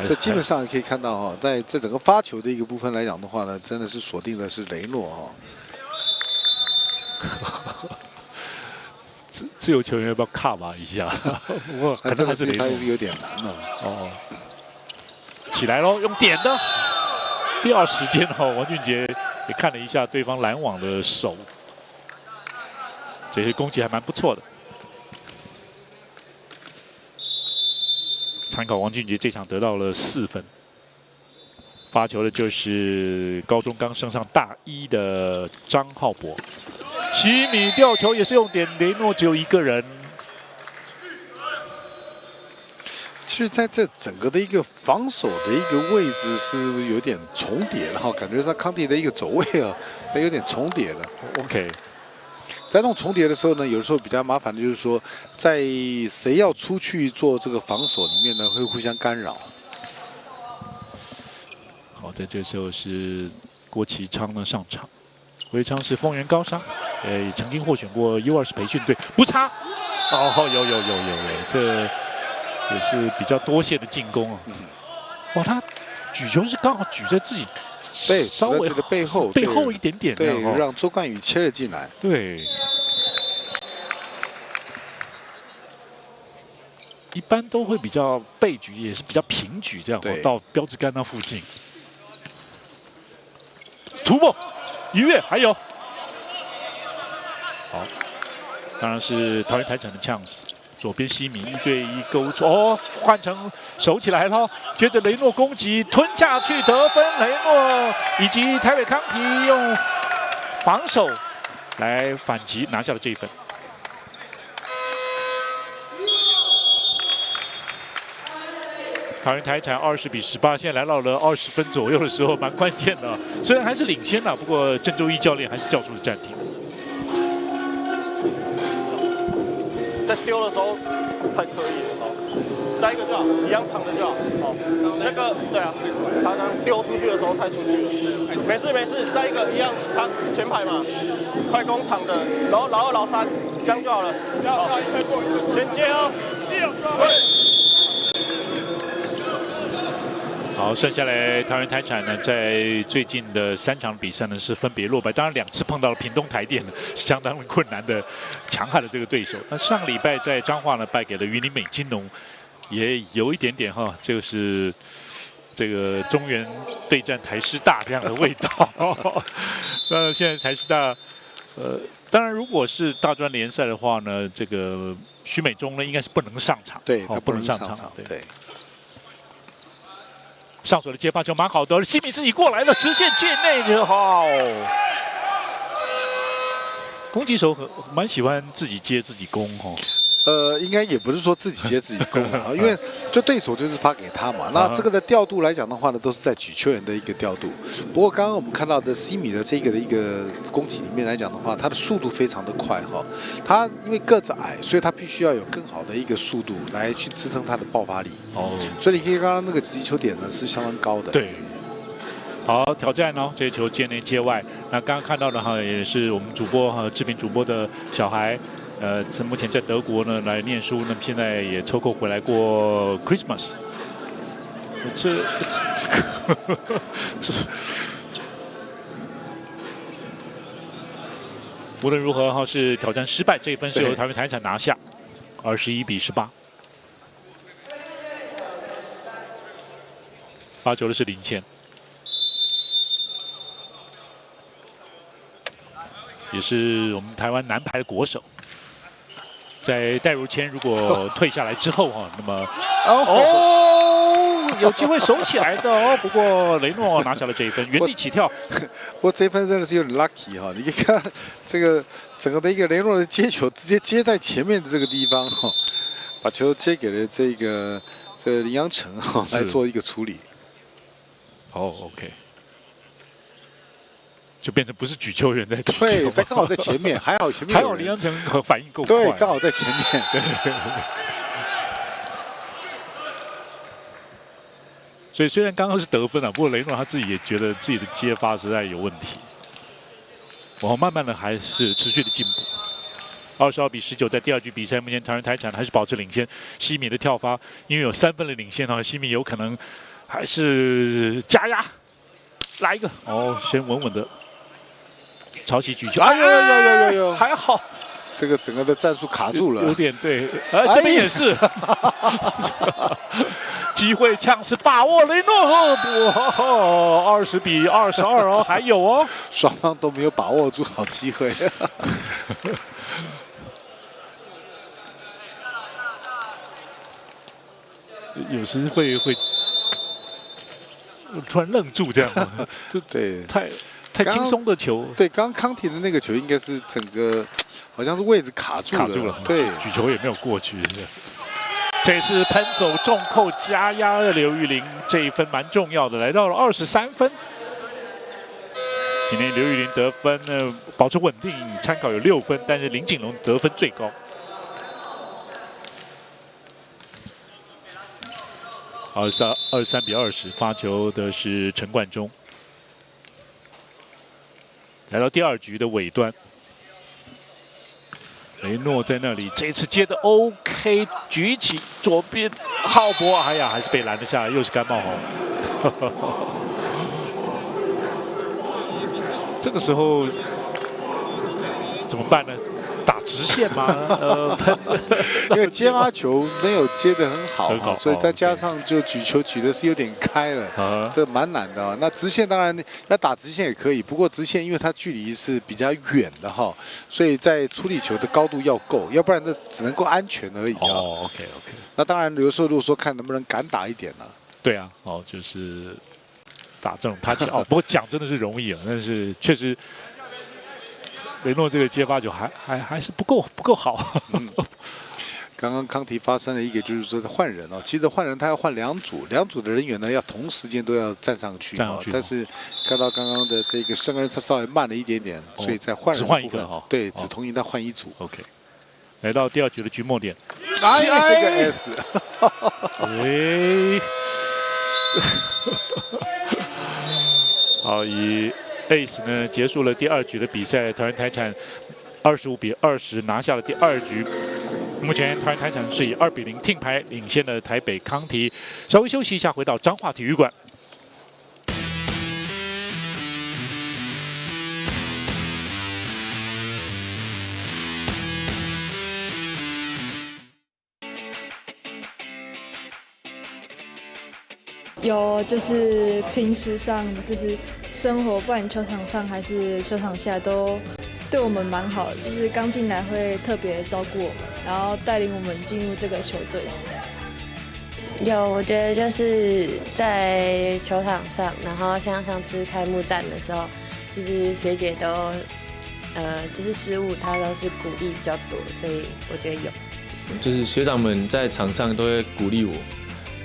这基本上可以看到哈，在这整个发球的一个部分来讲的话呢，真的是锁定的是雷诺哈。自由球员要不要卡吧一下？不过可能还是雷诺，还是有点难了。哦，起来喽，用点的。第2时间哈，王俊杰也看了一下对方拦网的手。这些攻击还蛮不错的。参考王俊杰这场得到了4分，发球的就是高中刚升上大1的张浩博。西米吊球也是用点，雷诺只有1个人。其实在这整个的一个防守的一个位置是有点重叠了哈，感觉上康体的一个走位啊，它有点重叠了。OK。在这种重叠的时候呢，有时候比较麻烦的就是说，在谁要出去做这个防守里面呢，会互相干扰。好，在这时候是郭其昌呢上场，郭其昌是丰原高商，曾经获选过 U20培训队，不差。哦，有，这也是比较多线的进攻啊。哇，他举球是刚好举在自己对，稍微的背后一点点，对，让周冠宇切了进来。对。 一般都会比较背举，也是比较平举这样，到标志杆那附近。突破，一跃还有。好，当然是桃园台产的 chance。左边西米1对1勾出，哦，换成守起来了。接着雷诺攻击吞下去得分，雷诺以及台北康体用防守来反击，拿下了这一分。 桃园台产20比18，现在来到了20分左右的时候，蛮关键的。虽然还是领先了，不过郑周一教练还是叫出了暂停。在丢的时候太刻意了，好，再一个就好，一样长的就好，好，那个对啊，他刚丢出去的时候太出去了，没事没事，再一个一样长前排嘛，快攻长的，然后老二老三这样就好了，要一推过，先接哦，好，算下来，桃园台产呢，在最近的3场比赛呢是分别落败，当然2次碰到了屏东台电呢，相当困难的、强悍的这个对手。那上个礼拜在彰化呢败给了云林美金农，也有一点点哈，就是这个中原对战台师大这样的味道。那现在台师大，当然如果是大专联赛的话呢，这个许美中呢应该是不能上场，对，他不能上场，对。 上手的接发球蛮好的，西米自己过来了，直线界内的好。攻击手蛮喜欢自己接自己攻哈。应该也不是说自己接自己攻啊，因为就对手就是发给他嘛。那这个的调度来讲的话呢，都是在举球员的一个调度。不过刚刚我们看到的西米的这个的一个攻击里面来讲的话，他的速度非常的快哈。他因为个子矮，所以他必须要有更好的一个速度来去支撑他的爆发力。哦，所以你可以刚刚那个击球点呢是相当高的。对。 好，挑战哦，这球界内界外。那刚刚看到的哈，也是我们主播哈，知名主播的小孩，目前在德国呢来念书，那么现在也抽空回来过 Christmas。无论如何哈，是挑战失败，这一分是由桃园台产拿下，21比18。发球的是林谦。 也是我们台湾男排的国手，在戴如谦如果退下来之后哈，那么有机会守起来的哦。不过雷诺拿下了这一分，原地起跳。不过这分真的是有点 lucky 哈，你可以看这个整个的一个雷诺的接球，直接接在前面的这个地方哈，把球接给了这林洋成哈来做一个处理。哦 ，OK。 就变成不是举球员在举，对，他刚好在前面，还好前面还好林洋成反应够快，对，刚好在前面。对。所以虽然刚刚是得分了，不过雷诺他自己也觉得自己的接发实在有问题。我慢慢的还是持续的进步。22比19，在第2局比赛，目前桃园台产还是保持领先。西米的跳发，因为有3分的领先哈，西米有可能还是加压，来一个哦，先稳稳的。 抄袭举球，哎呦，还好，这个整个的战术卡住了，有点对，这边也是，机会呛是把握雷诺，20比22哦，还有哦，双方都没有把握住好机会，有时会突然愣住这样，对，太轻松的球，对，刚康体的那个球应该是整个好像是位置卡住了，对，举球也没有过去。这次喷走重扣加压的刘玉玲，这一分蛮重要的，来到了23分。今天刘玉玲得分呢保持稳定，参考有6分，但是林景龙得分最高。23比20，发球的是陈冠中。 来到第2局的尾端，雷诺在那里，这次接的 OK， 举起左边浩博，哎呀，还是被拦了下来，又是干帽红。这个时候怎么办呢？打直线吗？因为接发球没有接得很好，很好所以再加上就举球举的是有点开了，这蛮难的啊。那直线当然要打直线也可以，不过直线因为它距离是比较远的哈，所以在处理球的高度要够，要不然这只能够安全而已啊。哦 ，OK。那当然有时候如果说看能不能敢打一点呢？对啊，哦，就是打这种touch哦，不过讲真的是容易啊，但是确实。雷诺这个接发球还是不够好。刚刚康提发生了一个，就是说换人哦，其实换人他要换2组，2组的人员呢要同时间都要站上去哦。但是看到刚刚的这个生儿他稍微慢了一点点，所以在换人只换一个哈，对，只同意他换1组。OK， 来到第2局的局末点，这个 S， 好以。Ace 呢结束了第2局的比赛，桃园台产25-20拿下了第2局。目前桃园台产是以2-0听牌领先了台北康体。稍微休息一下，回到彰化体育馆。有就是平时上就是生活，不管球场上还是球场下，都对我们蛮好的。就是刚进来会特别照顾我们，然后带领我们进入这个球队。有，我觉得就是在球场上，然后像上次开幕战的时候，其实学姐都就是失误，她都是鼓励比较多，所以我觉得有。就是学长们在场上都会鼓励我，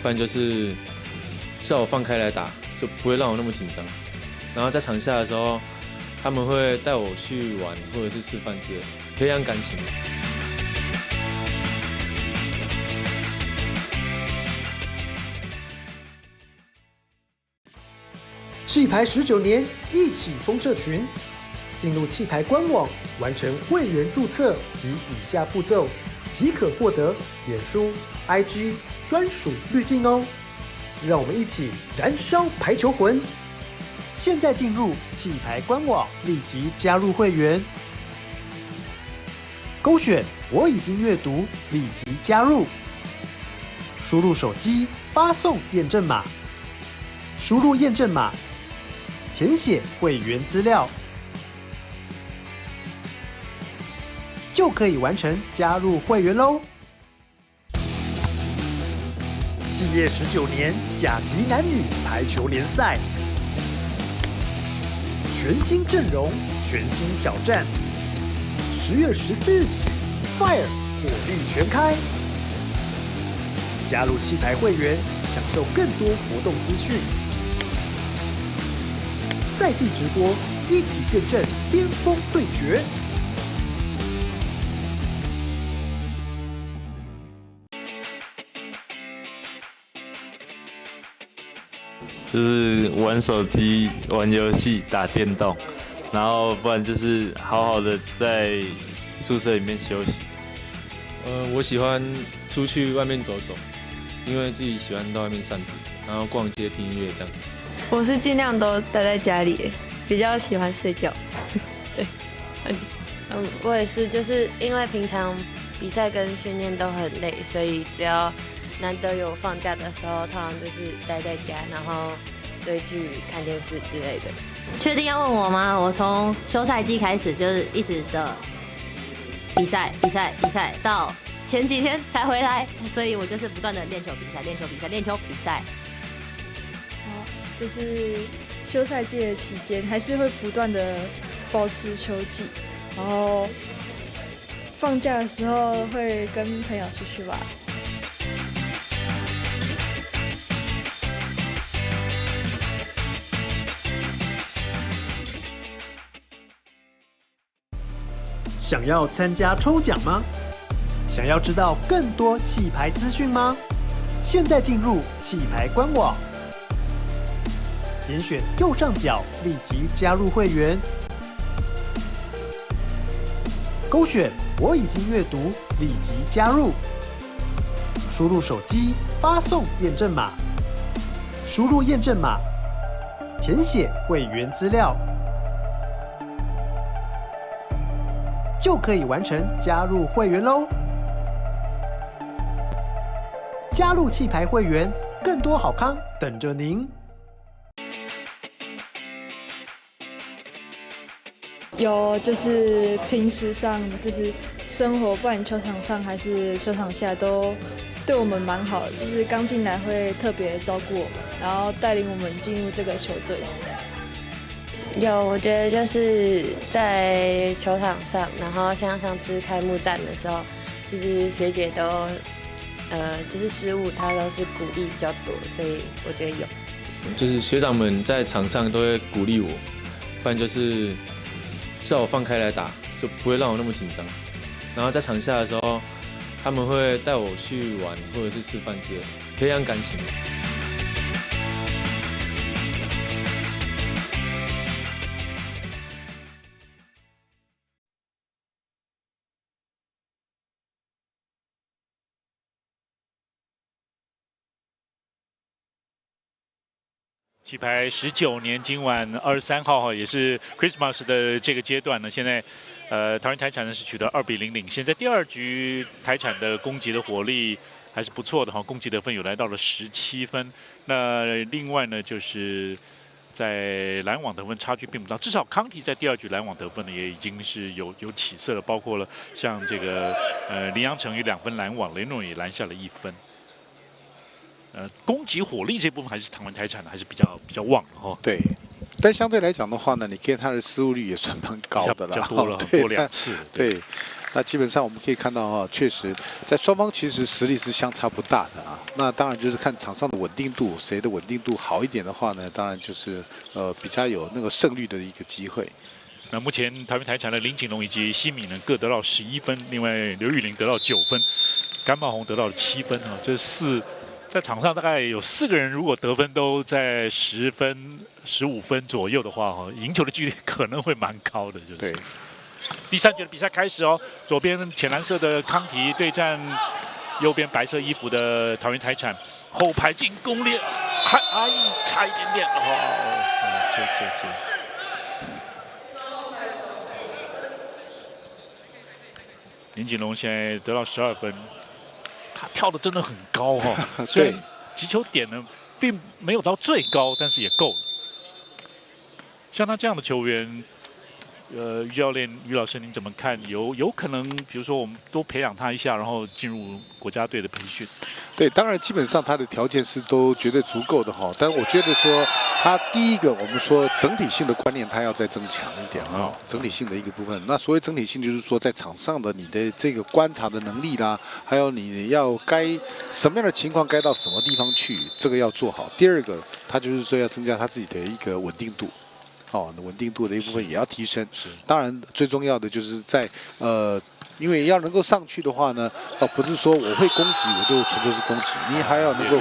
不然就是叫我放开来打，就不会让我那么紧张。然后在场下的时候，他们会带我去玩或者是吃饭之类的，培养感情。气牌19年，一起风社群。进入气牌官网，完成会员注册及以下步骤，即可获得脸书、IG 专属滤镜哦。让我们一起燃烧排球魂！现在进入气牌官网，立即加入会员。勾选我已经阅读，立即加入。输入手机发送验证码，输入验证码，填写会员资料，就可以完成加入会员喽。企业19年甲级男女排球联赛，全新阵容，全新挑战。10月14日起 ，Fire 火力全开。加入气牌会员，享受更多活动资讯。赛季直播，一起见证巅峰对决。就是玩手机、玩游戏、打电动，然后不然就是好好的在宿舍里面休息。我喜欢出去外面走走，因为自己喜欢到外面散步，然后逛街、听音乐这样。我是尽量都待在家里，比较喜欢睡觉。对，我也是，就是因为平常比赛跟训练都很累，所以只要难得有放假的时候，通常就是待在家，然后追剧、看电视之类的。确定要问我吗？我从休赛季开始就是一直的比赛，到前几天才回来，所以我就是不断的练球、比赛。就是休赛季的期间，还是会不断的保持球技，然后放假的时候会跟朋友出去玩。想要参加抽奖吗？想要知道更多气牌资讯吗？现在进入气牌官网，点选右上角立即加入会员，勾选我已经阅读，立即加入，输输入手机发送验证码，输入验证码，填写会员资料，就可以完成加入会员喽。加入气牌会员，更多好康等着您。有就是平时上就是生活，不管球场上还是球场下，都对我们蛮好的。就是刚进来会特别照顾我们，然后带领我们进入这个球队。有，我觉得就是在球场上，然后像上次开幕战的时候，其实学姐都就是失误，她都是鼓励比较多，所以我觉得有。就是学长们在场上都会鼓励我，不然就是叫我放开来打，就不会让我那么紧张。然后在场下的时候，他们会带我去玩或者是吃饭之类的，培养感情。棋牌19年，今晚23号哈，也是 Christmas 的这个阶段呢。现在，桃园台产呢是取得2比0领先。在第2局，台产的攻击的火力还是不错的哈，攻击得分有来到了17分。那另外呢，就是在拦网得分差距并不大，至少康体在第2局拦网得分呢也已经是有起色了，包括了像这个林阳成有2分拦网，雷诺也拦下了1分。攻击火力这部分还是台湾台产的还是比较旺的哈。对，但相对来讲的话呢，你看他的失误率也算蛮高的了，比较多了，多2次。对，那基本上我们可以看到哈，确实在双方其实实力是相差不大的啊。那当然就是看场上的稳定度，谁的稳定度好一点的话呢，当然就是比较有那个胜率的一个机会。那目前桃园台产的林景龙以及西米呢各得到11分，另外刘玉玲得到9分，甘茂宏得到了7分啊，这是在场上大概有4个人，如果得分都在10分、15分左右的话，哈，赢球的几率可能会蛮高的。就是。对。第3局的比赛开始哦，左边浅蓝色的康体对战右边白色衣服的桃园台产，后排进攻链，差一点点哦，这。林景龙现在得到12分。他跳的真的很高哈、哦，虽然击球点呢并没有到最高，但是也够了。像他这样的球员，于教练、于老师您怎么看？有可能，比如说我们多培养他一下，然后进入国家队的培训。对，当然基本上他的条件是都绝对足够的哈。但是我觉得说，他第一个我们说整体性的观念，他要再增强一点哈，整体性的一个部分。那所谓整体性，就是说在场上的你的这个观察的能力啦，还有你要该什么样的情况该到什么地方去，这个要做好。第二个，他就是说要增加他自己的一个稳定度。稳定度的一部分也要提升。当然，最重要的就是在因为要能够上去的话呢，不是说我会攻击我就纯粹是攻击，你还要能够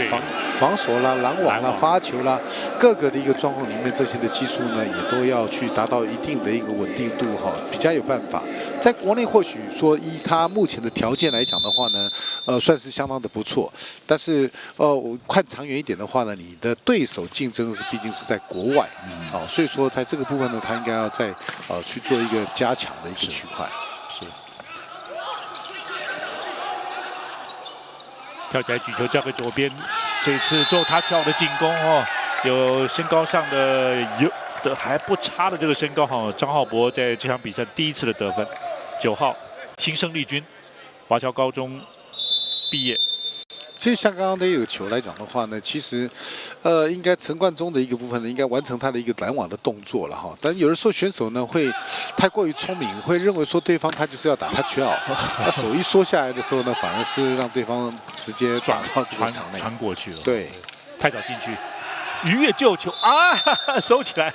防守啦、拦网啦、发球啦，各个的一个状况里面，这些的技术呢也都要去达到一定的一个稳定度哈，比较有办法。在国内或许说依他目前的条件来讲的话呢，算是相当的不错。但是我看长远一点的话呢，你的对手竞争是毕竟是在国外，所以说在这个部分呢，他应该要再去做一个加强的一个区块。是。跳起来举球交给左边，这次做他跳的进攻哦，有身高上的还不差的这个身高哈，张浩博在这场比赛第1次的得分，9号新生力军，华侨高中毕业。其实像刚刚那个球来讲的话呢，其实，应该陈冠中的一个部分呢，应该完成他的一个拦网的动作了哈。但有的时候选手呢会太过于聪明，会认为说对方他就是要打他球，那手一缩下来的时候呢，反而是让对方直接打到这个场内传过去了。对，太早进去，逾越救球啊，收起来。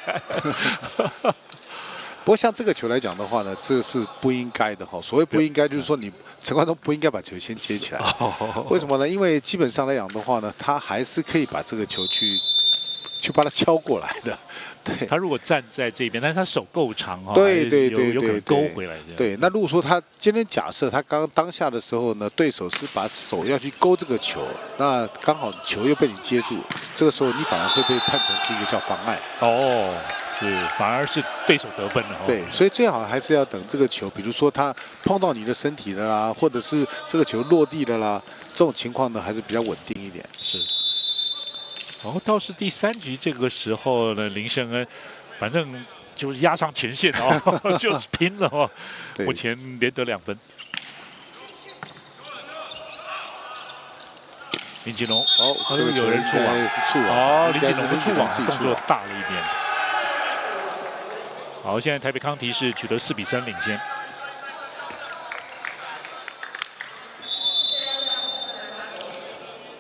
不过像这个球来讲的话呢，这是不应该的哈。所谓不应该，就是说你陈冠中不应该把球先接起来。为什么呢？因为基本上来讲的话呢，他还是可以把这个球去去把它敲过来的。对，他如果站在这边，但是他手够长哈，对，有可能勾回来。对，那如果说他今天假设他刚刚当下的时候呢，对手是把手要去勾这个球，那刚好球又被你接住，这个时候你反而会被判成是一个叫妨碍。哦，是，反而是对手得分了。对，所以最好还是要等这个球，比如说他碰到你的身体的啦，或者是这个球落地的啦，这种情况呢还是比较稳定一点。是。然后倒是第3局这个时候呢，林胜恩反正就是压上前线哦，就是拼了哦。目前连得2分。林锦龙，这个有人触网，是触网。林锦龙的触网动作大了一点。好，现在台北康提士取得4比3领先。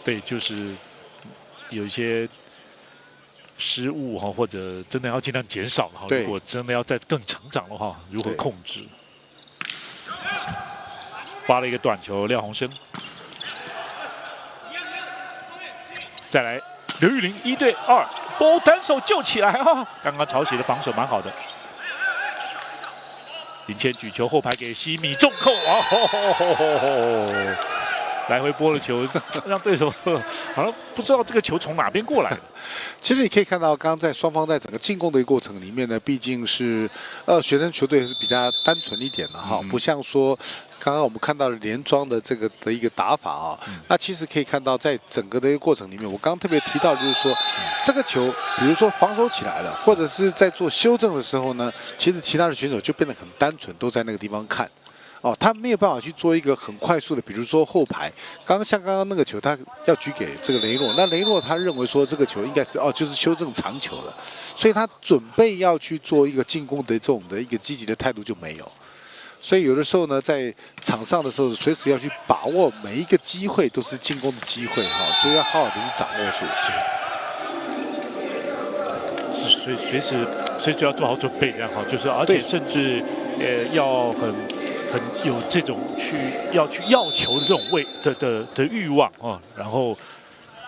对，就是。有一些失误哈，或者真的要尽量减少了哈。如果真的要再更成长的话，如何控制？发了一个短球，廖鸿生。再来，刘玉玲1对2，波单手救起来哈！刚刚曹喜的防守蛮好的。林谦举球后排给西米重扣啊！来回拨了球，让对手好像不知道这个球从哪边过来的。其实你可以看到，刚刚在双方在整个进攻的一个过程里面呢，毕竟是学生球队是比较单纯一点的哈，不像说刚刚我们看到了连庄的这个的一个打法啊。那其实可以看到，在整个的一个过程里面，我刚刚特别提到就是说，这个球比如说防守起来了，或者是在做修正的时候呢，其实其他的选手就变得很单纯，都在那个地方看。哦，他没有办法去做一个很快速的，比如说后排。刚刚那个球，他要举给这个雷诺，那雷诺他认为说这个球应该是就是修正长球的，所以他准备要去做一个进攻的这种的一个积极的态度就没有。所以有的时候呢，在场上的时候，随时要去把握每一个机会都是进攻的机会哈，所以要好好的去掌握住。随时要做好准备，这样哈，就是而且甚至要很有这种要球的这种的欲望啊，然后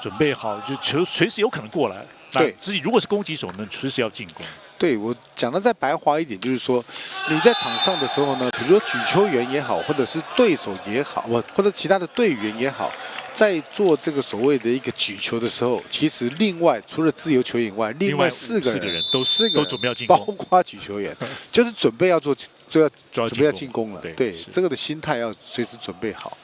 准备好，就球随时有可能过来。对，自己如果是攻击手呢，随时要进攻。对，我讲的再白话一点，就是说你在场上的时候呢，比如说举球员也好，或者是对手也好，或者其他的队员也好，在做这个所谓的一个举球的时候，其实另外除了自由球员以外，另外4个人都准备要进攻，包括举球员，就是准备要准备要进攻了。对，这个的心态要随时准备好。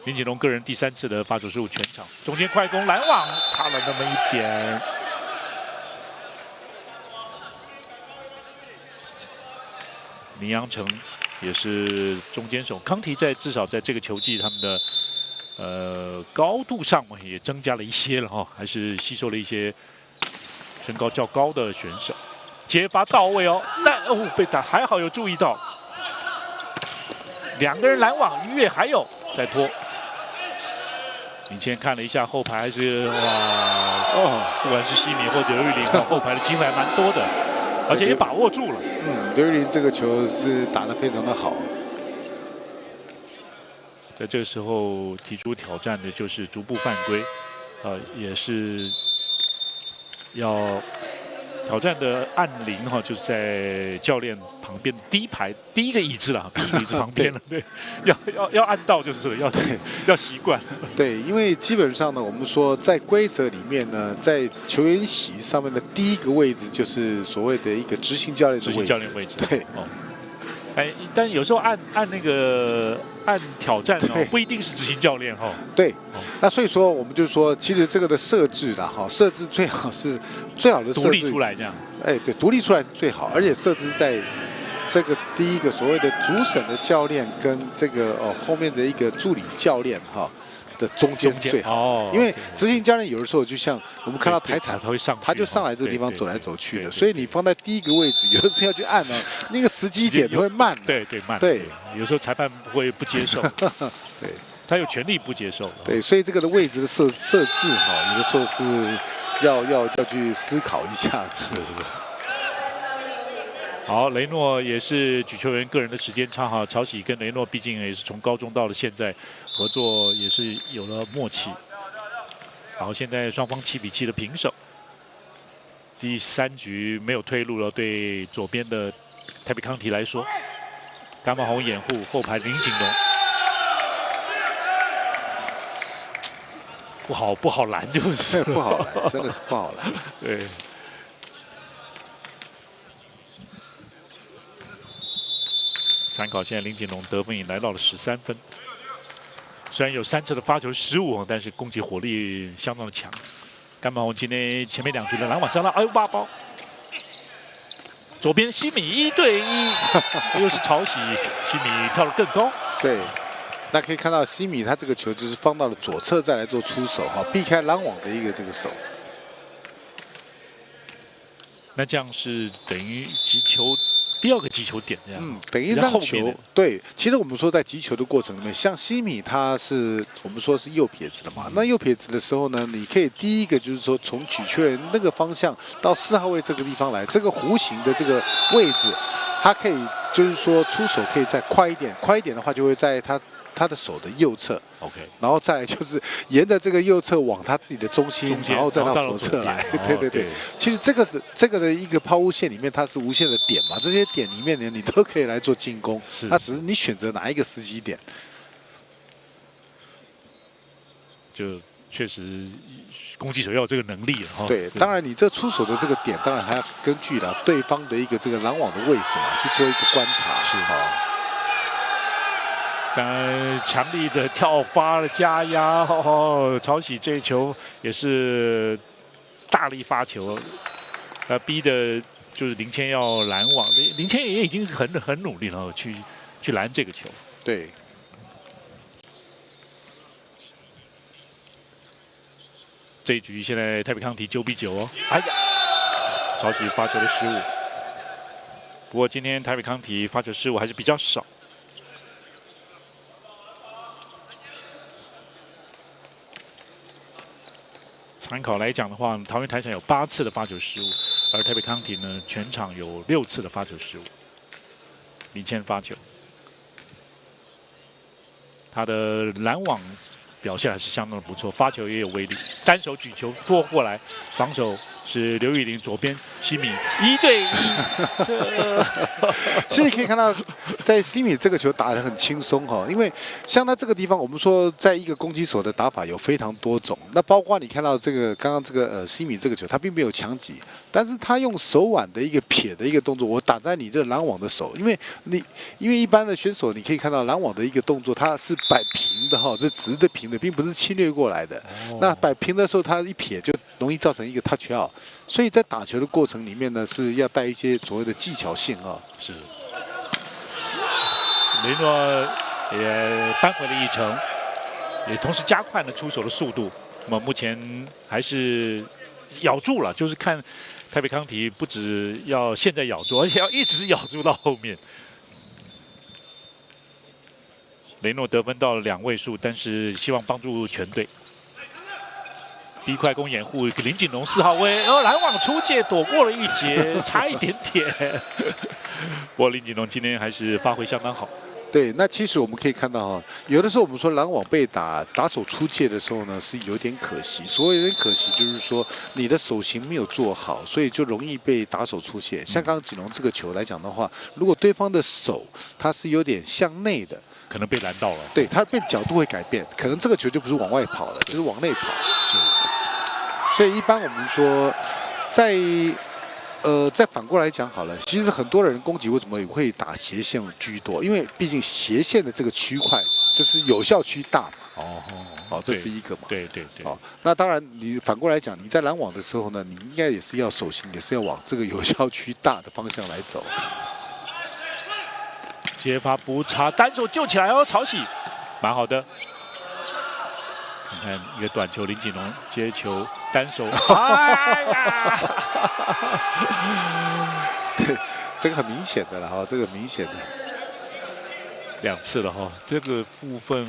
林锦龙个人第3次的发球失误，全场中间快攻拦网差了那么一点。林阳成也是中间手，康提至少在这个球季他们的高度上也增加了一些了哈，还是吸收了一些身高较高的选手。接发到位哦，但被打还好有注意到，2个人拦网逾越，还有再拖。林谦看了一下后排，还是不管是西米或者刘玉玲，后排的机会还蛮多的。而且也把握住了。刘玉玲这个球是打得非常的好。在这个时候提出挑战的就是逐步犯规，也是要挑战的按铃哈，就是在教练旁边第一排第一个椅子啦，第一个椅子旁边了。对，要按到就是了，要习惯。对，因为基本上呢，我们说在规则里面呢，在球员席上面的第一个位置就是所谓的一个执行教练的位置。执行教练位置。对。但有时候按挑战哦，不一定是执行教练哈。对，那所以说我们就说，其实这个的设置啦哈，设置最好的设置独立出来这样。对，独立出来是最好，而且设置在这个第一个所谓的主审的教练跟这个后面的一个助理教练哈的中间是最好，因为执行教练有的时候就像我们看到台场，他就上来这个地方走来走去的，所以你放在第一个位置，有的时候要去按呢，那个时机点都会慢。对，慢。对，有时候裁判会不接受。对，他有权利不接受。对，所以这个的位置的设置哈，有的时候是要去思考一下。是。好，雷诺也是举球员个人的时间差哈，曹喜跟雷诺毕竟也是从高中到了现在，合作也是有了默契。然后现在双方7比7的平手。第3局没有退路了，对左边的台北康体来说，甘茂宏掩护，后排林景龙不好拦，就是不好拦，真的是不好拦。对。参考现在林景龙得分也来到了13分，虽然有3次的发球失误，但是攻击火力相当的强。甘茂宏今天前面2局的篮网上到，哎呦挖包，左边西米1对1，又是抄袭，西米跳得更高。对，那可以看到西米他这个球就是放到了左侧再来做出手哈，避开篮网的一个这个手。那这样是等于击球第2个击球点这样。等于让球对。其实我们说在击球的过程里面，像西米他是我们说是右撇子的嘛，那右撇子的时候呢，你可以第一个就是说从曲确人那个方向到4号位这个地方来，这个弧形的这个位置，他可以就是说出手可以再快一点，快一点的话就会在他的手的右侧 ，OK， 然后再来就是沿着这个右侧往他自己的中心，然后再到左侧来。对，其实这个的一个抛物线里面，它是无限的点嘛，这些点里面呢，你都可以来做进攻，那只是你选择哪一个时机点。就确实攻击手要有这个能力了。对，当然你这出手的这个点，当然还要根据了对方的一个这个拦网的位置嘛，去做一个观察。是哈。当然，强力的跳发的加压，曹喜这一球也是大力发球，逼的就是林谦要拦网，林谦也已经很努力了，去拦这个球。对。这一局现在台北康体9比9哦，哎呀，曹喜发球的失误。不过今天台北康体发球失误还是比较少。参考来讲的话，桃园台场有8次的发球失误，而台北康体呢，全场有6次的发球失误。林谦发球，他的拦网表现还是相当的不错，发球也有威力，单手举球拖过来，防守是刘玉玲，左边西米1对1。其实你可以看到，在西米这个球打得很轻松哈，因为像他这个地方，我们说在一个攻击手的打法有非常多种，那包括你看到这个刚刚这个西米这个球，他并没有强击，但是他用手腕的一个撇的一个动作，我打在你这个拦网的手，因为一般的选手你可以看到拦网的一个动作，它是摆平的哈，这直的平的，并不是侵略过来的。那摆平的时候，他一撇就容易造成一个 touch out， 所以在打球的过程里面呢，是要带一些所谓的技巧性啊。是。雷诺也扳回了1城，也同时加快了出手的速度。那么目前还是咬住了，就是看台北康体不只要现在咬住，而且要一直咬住到后面。雷诺得分到了2位数，但是希望帮助全队。逼快攻掩护林景龙4号位，然后拦网出界躲过了一劫，差一点点。不过林景龙今天还是发挥相当好。对，那其实我们可以看到哈，有的时候我们说拦网被打手出界的时候呢，是有点可惜。所谓有点可惜，就是说你的手型没有做好，所以就容易被打手出界。像刚刚景龙这个球来讲的话，如果对方的手它是有点向内的，可能被拦到了。对，它变角度会改变，可能这个球就不是往外跑了，就是往内跑。是。所以一般我们说，再反过来讲好了，其实很多人攻击为什么也会打斜线居多？因为毕竟斜线的这个区块就是有效区大嘛。哦，这是一个嘛。对。哦，那当然你反过来讲，你在拦网的时候呢，你应该也是要手型，也是要往这个有效区大的方向来走。接发不差，单手救起来哦，曹喜，蛮好的。看看一个短球，林景龙接球单手，哎呀！对，这个很明显的了哈，这个明显的2次了哈，这个部分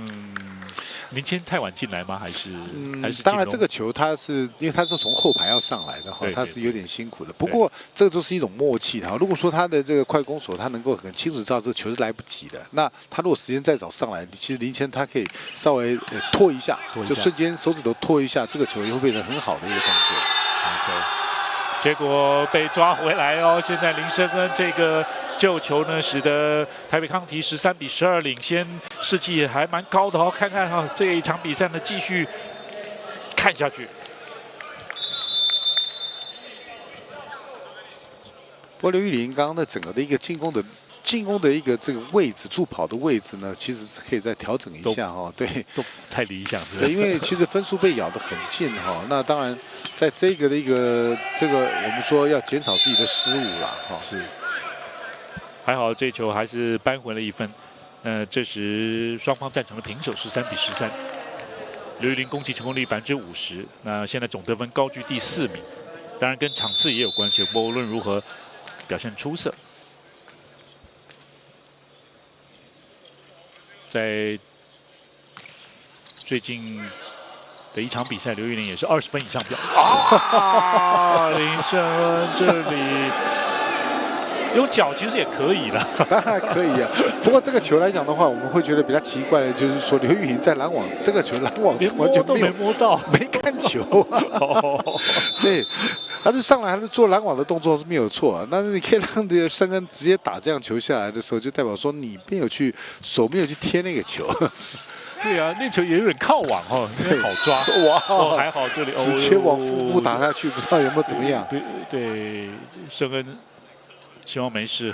林谦太晚进来吗？还是当然这个球他是因为他是从后排要上来的哈，他是有点辛苦的。不过这个都是一种默契哈。如果说他的这个快攻手他能够很清楚知道这个球是来不及的，那他如果时间再早上来，其实林谦他可以稍微拖一下，就瞬间手指头拖一下，这个球也会变成很好的一个动作。结果被抓回来哦。现在林生恩这个救球呢，使得台北康体13-12领先，士气也还蛮高的哦。看看哈、这一场比赛呢，继续看下去。不过刘玉玲刚刚的整个的一个进攻的一个这个位置，助跑的位置呢，其实是可以再调整一下哈。对，都不太理想，是吧？对，因为其实分数被咬得很近哈。那当然，在这个的一个我们说要减少自己的失误啦哈。是，还好这球还是扳回了1分。这时双方战成了平手，13-13。刘玉玲攻击成功率50%，那现在总得分高居第4名。当然跟场次也有关系，不过无论如何表现出色。在最近的一场比赛，刘玉玲也是20分以上表。林胜恩这里用脚其实也可以的，当然可以啊。不过这个球来讲的话，我们会觉得比较奇怪的，就是说刘玉玲在篮网这个球篮网是完全没摸到，没看球啊。对。他就上来，他就做拦网的动作是没有错，但是你可以让这个申恩直接打这样球下来的时候，就代表说你没有去手没有去贴那个球。对啊，那球也有点靠网哈，有点好抓。哇，还好这里直接往腹部打下去，不知道有没有怎么样。对，申恩希望没事。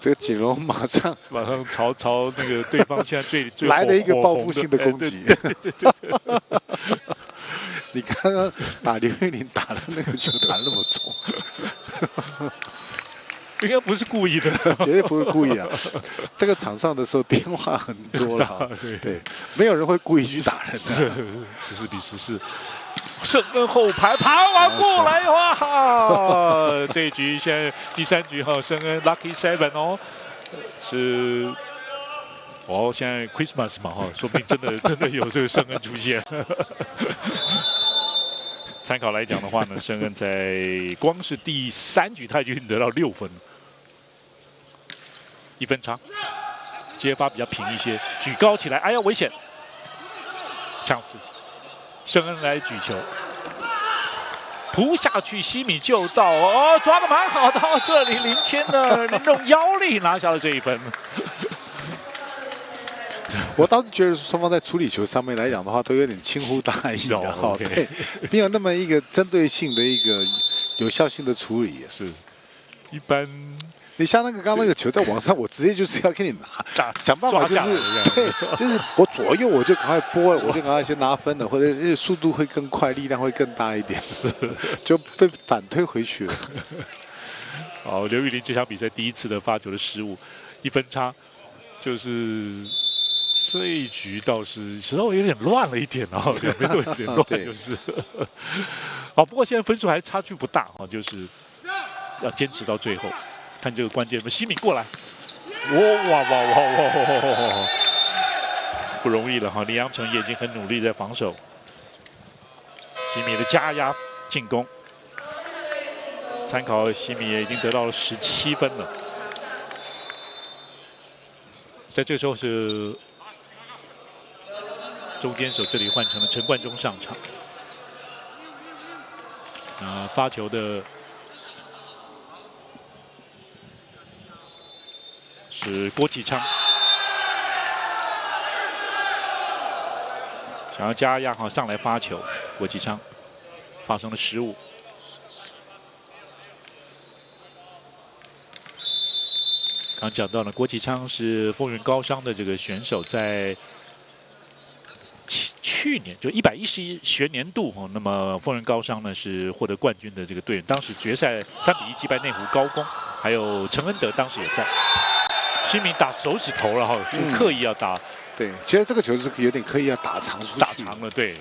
这个锦荣马上朝那个对方现在最来了一个报复性的攻击。你刚刚打刘玉玲打的那个球打那么重，应该不是故意的，绝对不是故意啊！这个场上的时候变化很多了，对，没有人会故意去打人的。14-14。申恩后排爬完过来，哇！这一局现在第3局哈，申恩 Lucky 7哦，是哦，现在 Christmas 嘛哈，说不定真的有这个申恩出现。参考来讲的话呢，申恩在光是第3局他就已经得到6分，1分差，接发比较平一些，举高起来，哎呀危险，呛死。申恩来举球，扑下去，西米救到，哦，抓得蛮好的。这里林谦的那种腰力拿下了这1分。我倒是觉得双方在处理球上面来讲的话，都有点轻忽大意的哈，对，没有那么一个针对性的一个有效性的处理。是，一般。你像那个刚那个球在网上，我直接就是要给你拿，想办法就是对，就是我左右我就赶快拨了，我就赶快先拿分了，或者速度会更快，力量会更大一点，就被反推回去了。好，刘玉玲这场比赛第1次的发球的失误，1分差，就是这一局倒是稍微有点乱了一点哦，两边都有点乱，就是。好，不过现在分数还差距不大哦，就是要坚持到最后。看这个关键，西米过来，哇，不容易了哈！林洋成也已经很努力在防守，西米的加压进攻，参考西米也已经得到了17分了。在这个时候是中间手这里换成了陈冠中上场，发球的。是郭启昌，想要加压哈上来发球，郭启昌发生了失误。刚讲到了郭启昌是丰原高商的这个选手，在去年就111学年度哈，那么丰原高商呢是获得冠军的这个队员，当时决赛3-1击败内湖高工，还有陈恩德当时也在。西米打手指头了哈，就刻意要打。对，其实这个球是有点刻意要打长出去。打长了，对，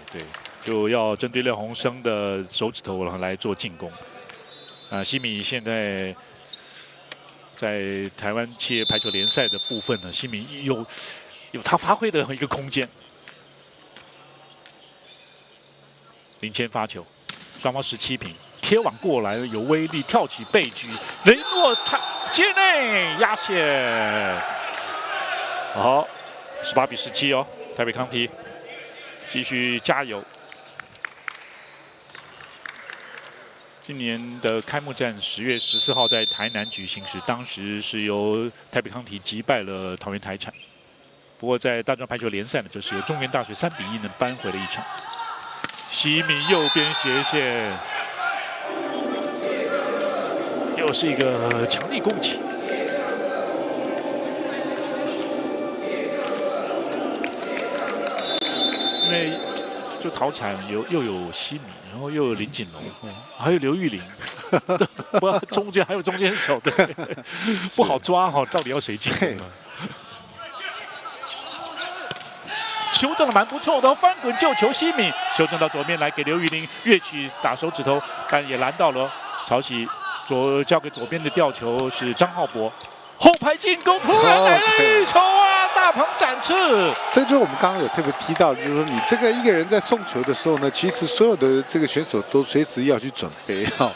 就要针对廖鸿生的手指头然后来做进攻。西米现在在台湾企业排球联赛的部分呢，西米有他发挥的一个空间。林谦发球，双方17平，贴网过来有威力，跳起背举，雷诺他。界内压线，好，18-17哦，台北康体。继续加油。今年的开幕战10月14号在台南举行时，当时是由台北康体击败了桃园台产。不过在大专排球联赛呢，这是由中原大学3比1呢扳回了一城。西米右边斜线，又是一个强力攻击。因为就桃产又有西米，然后又有林锦龙，还有刘玉玲，不，中间还有中间手的，不好抓哈，到底要谁进攻啊？修正的蛮不错的，翻滚救球西米，修正到左边来给刘玉玲跃起打手指头，但也拦到了曹喜，交给左边的吊球是张浩博，后排进攻突然来了一球啊！大鹏展翅，这就是我们刚刚有特别提到，就是说你这个一个人在送球的时候呢，其实所有的这个选手都随时要去准备哈。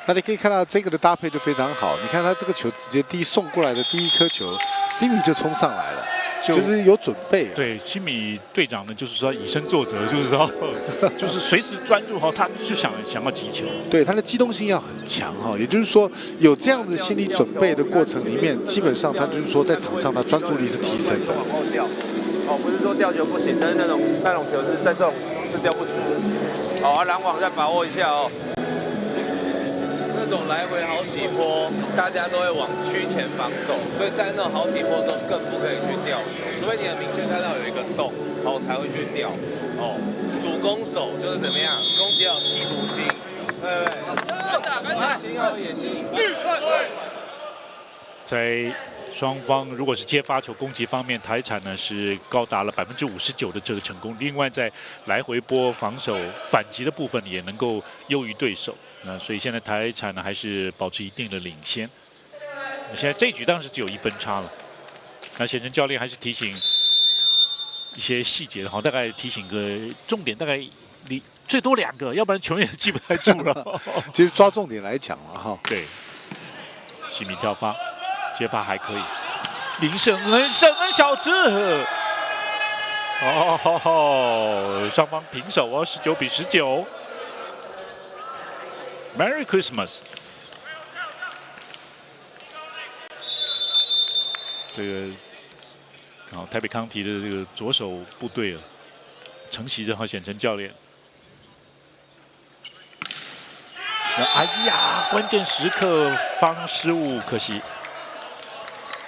那你可以看到这个的搭配就非常好，你看他这个球直接送过来的第一颗球，西米就冲上来了。就是有准备、啊。对，西米队长呢，就是说以身作则，就是说，就是随时专注哈，他就想要击球。对，他的机动性要很强哈，也就是说，有这样的心理准备的过程里面，基本上他就是说在场上他专注力是提升的。往后掉，哦，不是说掉球不行，但是那种球是在这种是掉不直。好，拦网再把握一下哦。这种来回好几波，大家都会往区前防守，所以在那种好几波中更不可以去吊球，除非你很明确看到有一个洞，哦才会去吊。哦，主攻手就是怎么样，攻击要有企图心，对，野心要有野心。在双方如果是接发球攻击方面，台产呢是高达了59%的这个成功，另外在来回波防守反击的部分也能够优于对手。那所以现在台产呢还是保持一定的领先。现在这一局当然是只有1分差了。那显成教练还是提醒一些细节，好，大概提醒个重点，大概最多2个，要不然球员也记不太住了。其实抓重点来讲了哈。对，西米跳发，接发还可以。林胜恩小子，双方平手哦，19比19。Merry Christmas！ 这个好，台北康体的这个左手部队啊，承袭着显成教练。哎呀，关键时刻发生失误，可惜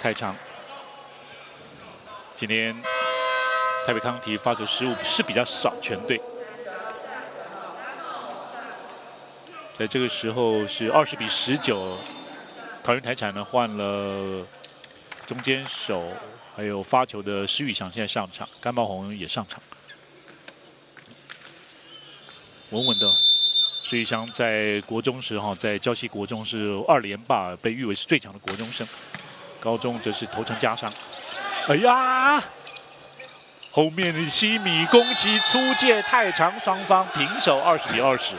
太长。今天台北康体发球失误是比较少，全队。在这个时候是20比19，桃园台产呢换了中间手，还有发球的施宇翔现在上场，甘茂宏也上场，稳稳的。施宇翔在国中时哈，在礁溪国中是2连霸，被誉为是最强的国中生。高中则是头城加上，哎呀，后面的西米攻击出界太长，双方平手20比20。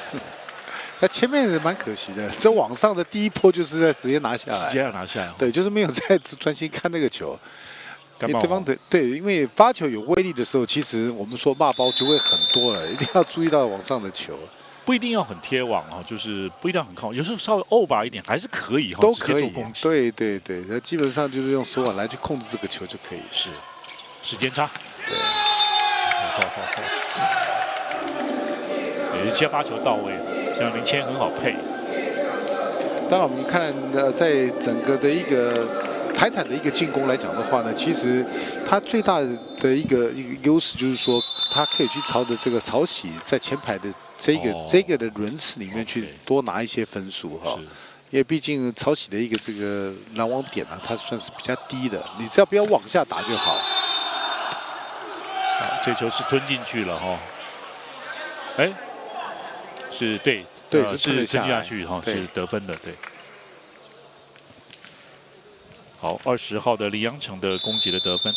那前面也蛮可惜的，这网上的第一波就是在直接拿下来，直接拿下来、哦。对，就是没有在专心看那个球。对方的对，因为发球有威力的时候，其实我们说骂包就会很多了，一定要注意到网上的球。不一定要很贴网啊，就是不一定要很靠，有时候稍微 over 一点还是可以哈，都可以。对对对，那基本上就是用手腕来去控制这个球就可以。是，时间差。对。也是接发球到位，像林谦很好配。当然，我们看在整个的一个台产的一个进攻来讲的话呢，其实它最大的一个优势就是说，它可以去朝着这个曹喜在前排的这个的轮次里面去多拿一些分数哈。因为毕竟曹喜的一个这个拦网点呢，它算是比较低的，你只要不要往下打就好。好，这球是吞进去了哈。哎。是对，是吞下去哈，是得分的，对。好，20号的李阳成的攻击的得分。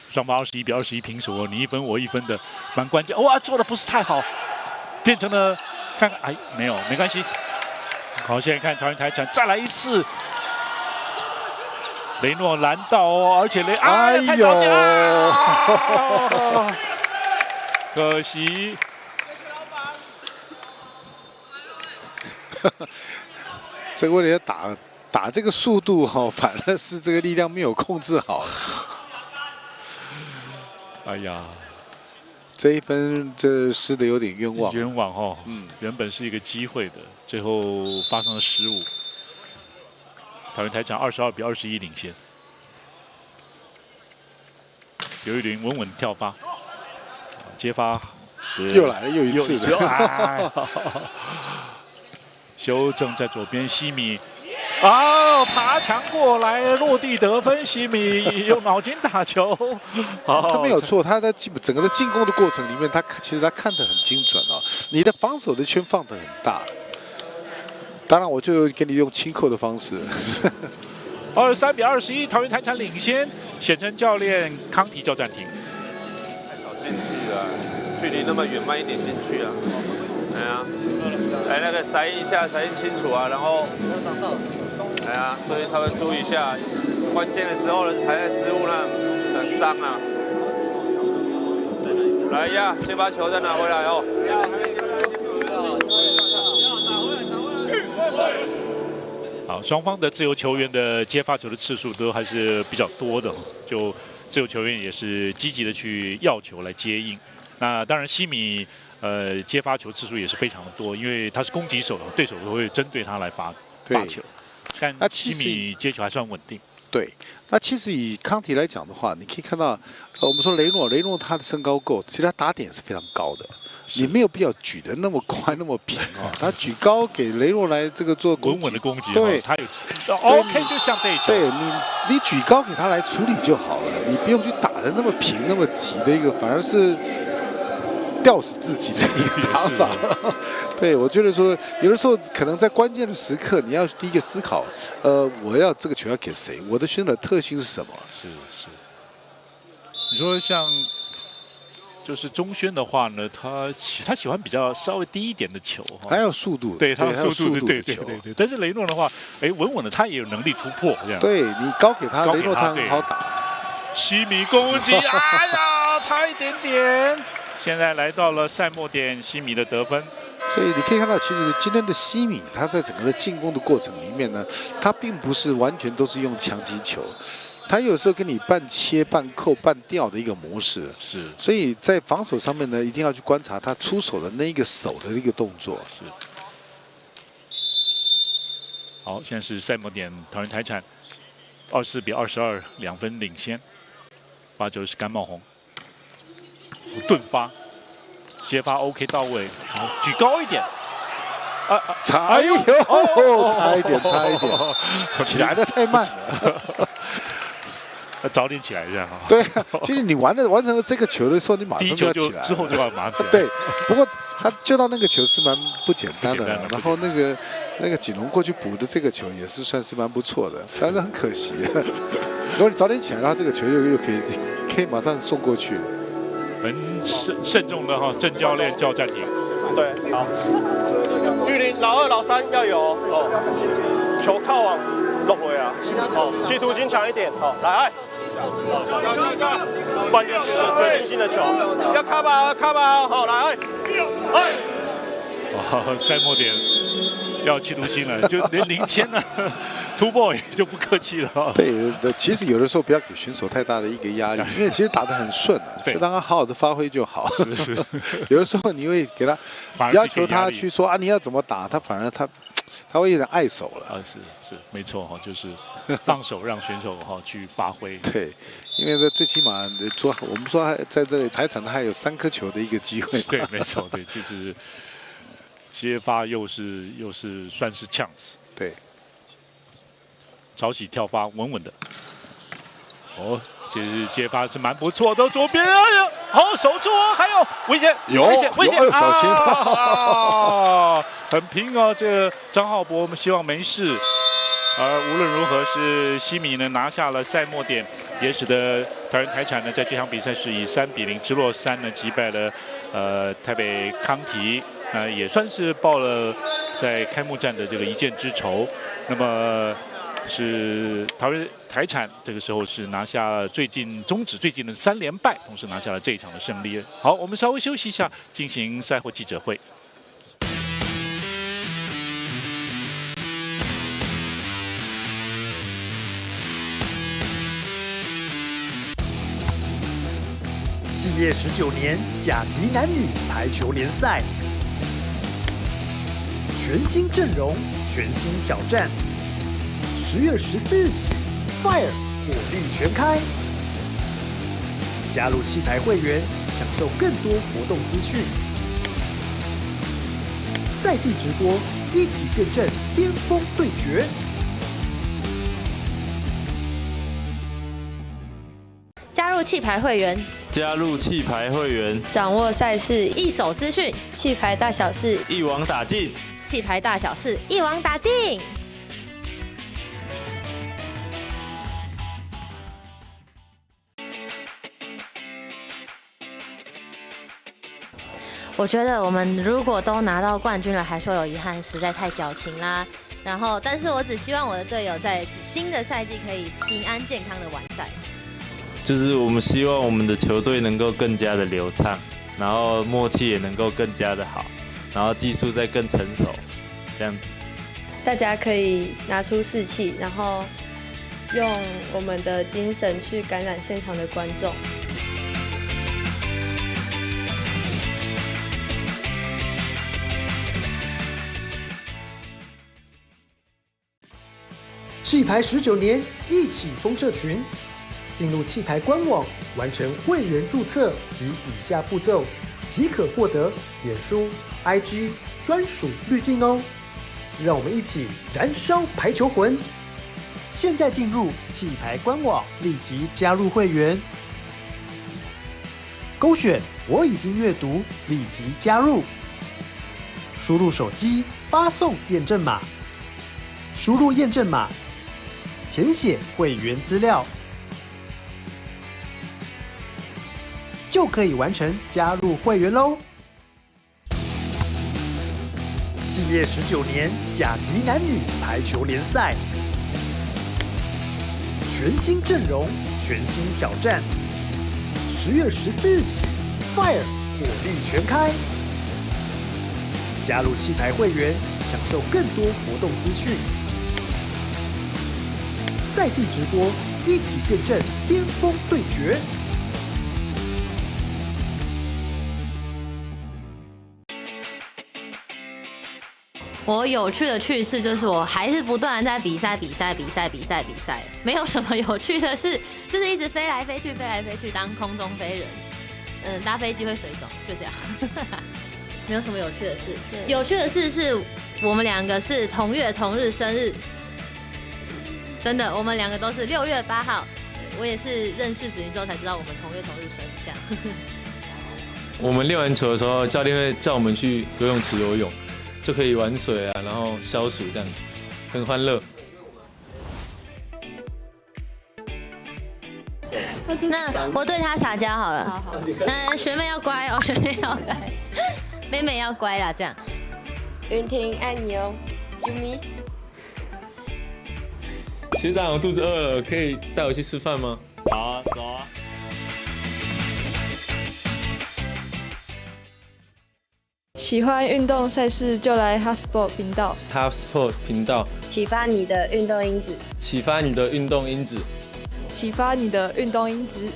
双方21比21平手哦，你1分我1分的，蛮关键。哇，做的不是太好，变成了看看，哎，没关系。好，现在看桃园台产再来一次。雷诺拦到哦，而且哎太着急了，可惜。这个问题打这个速度哈，反而是这个力量没有控制好。哎呀，这一分这失的有点冤枉。冤枉哦，原本是一个机会的，最后发生了失误。桃园台场22比21领先。刘玉玲稳稳跳发，接发又来了又一次的。修正在左边，西米，爬墙过来，落地得分，西米用脑筋打球。他没有错，他在整个的进攻的过程里面，其实他看得很精准哦。你的防守的圈放得很大，当然我就给你用轻扣的方式。23比21，桃园台场领先，显成教练康提叫暂停。太少进去了，距离那么远，慢一点进去啊。哎呀，来那个塞一下，塞清楚啊，然后，哎呀，所以稍微注意一下，关键的时候人才在失误那很伤啊。来呀，先把球再拿回来哦。好，双方的自由球员的接发球的次数都还是比较多的，就自由球员也是积极的去要球来接应。那当然，西米。接发球次数也是非常的多，因为他是攻击手，对手都会针对他来发球。但西米接球还算稳定。对，那其实以康提来讲的话，你可以看到，我们说雷诺他的身高够，其实他打点是非常高的，你没有必要举得那么快那么平啊。他举高给雷诺来这个做稳稳的攻击，对，他有 OK， 就像这一球，对你举高给他来处理就好了，你不用去打得那么平那么急的一个，反而是。吊死自己的一个打法，对我觉得说，有的时候可能在关键的时刻，你要第一个思考，我要这个球要给谁？我的选手的特性是什么？是。你说像就是钟轩的话呢，他喜欢比较稍微低一点的球，还有速度，对，他有速度，对。但是雷诺的话，稳稳的，他也有能力突破，这样。对你高给他，雷诺他很好打。西米攻击，哎呀，差一点点。现在来到了赛末点，西米的得分。所以你可以看到，其实今天的西米，他在整个的进攻的过程里面呢，他并不是完全都是用强击球，他有时候跟你半切、半扣、半吊的一个模式。是。所以在防守上面呢，一定要去观察他出手的那一个手的一个动作。是。好，现在是赛末点，桃园台产24比22，2分领先。发球是甘茂宏。顿发，接发 OK 到位，好举高一点，差一点，起来的太慢了，早点起来这样啊。对，其实你完成了这个球的时候，你马上就要起来，之后就要马上起来。对，不过他救到那个球是蛮不简单的，然后那个锦龙过去补的这个球也是算是蛮不错的，但是很可惜，如果你早点起来，然后这个球又可以马上送过去。很慎重的哈，郑教练叫暂停。对，好。玉林老2、老3要有哦，球靠往落回啊，哦，企图心强一点，好，来，关键是决定性的球，要卡吧，好，来，哇，赛末点要企图心了，就连领先了。突破也就不客气了。对，其实有的时候不要给选手太大的一个压力，因为其实打得很顺，就让他好好的发挥就好。是。有的时候你会给他要求他去说啊，你要怎么打，他反而他会有点碍手了。是，没错哈，就是放手让选手哈去发挥。对，因为这最起码我们说在这里台场他还有3颗球的一个机会。对，没错，对，就是接发又是算是 chance。对。潮起跳发稳稳的，哦，其实接发是蛮不错的，左边好守住哦，还有危险，危险，小心啊！很拼哦，这个张浩博，我们希望没事。而无论如何，是西米呢拿下了赛末点，也使得桃园台产呢在这场比赛是以3比0直落3呢击败了台北康提，也算是报了在开幕战的这个一箭之仇。那么是桃园台产这个时候是拿下了终止最近的3连败，同时拿下了这一场的胜利。好，我们稍微休息一下，进行赛后记者会。企业19年甲级男女排球联赛，全新阵容，全新挑战。10月14日起 ，Fire 火力全开，加入气牌会员，享受更多活动资讯。赛季直播，一起见证巅峰对决。加入气牌会员，加入气牌会员，掌握赛事一手资讯，气牌大小事一网打尽，气牌大小事一网打尽。我觉得我们如果都拿到冠军了，还说有遗憾，实在太矫情啦。然后，但是我只希望我的队友在新的赛季可以平安健康的完赛。就是我们希望我们的球队能够更加的流畅，然后默契也能够更加的好，然后技术再更成熟，这样子。大家可以拿出士气，然后用我们的精神去感染现场的观众。气牌19年，一起风社群。进入气牌官网，完成会员注册及以下步骤，即可获得脸书、IG 专属滤镜哦。让我们一起燃烧排球魂！现在进入气牌官网，立即加入会员，勾选我已经阅读，立即加入。输入手机发送验证码，输入验证码，填写会员资料。就可以完成加入会员喽！企业19年甲级男女排球联赛，全新阵容，全新挑战。10月14日起 ，Fire 火力全开，加入气牌会员，享受更多活动资讯。赛季直播，一起见证巅峰对决。我有趣的趣事就是，我还是不断的在比赛，没有什么有趣的事，就是一直飞来飞去，当空中飞人。搭飞机会水肿，就这样，没有什么有趣的事。有趣的事是我们2个是同月同日生日，真的，我们2个都是6月8号。我也是认识子云之后才知道我们同月同日生日这样。我们练完球的时候，教练会叫我们去游泳池游泳。就可以玩水啊，然后消暑这样，很欢乐。那我对他撒娇好了。好。那学妹要乖哦，学妹要乖，妹妹要乖啦，这样。云婷爱你哦，啾咪。学长，我肚子饿了，可以带我去吃饭吗？好啊，走啊。喜欢运动赛事就来 HubSport 频道。HubSport 频道，启发你的运动因子。启发你的运动因子。启发你的运动因子。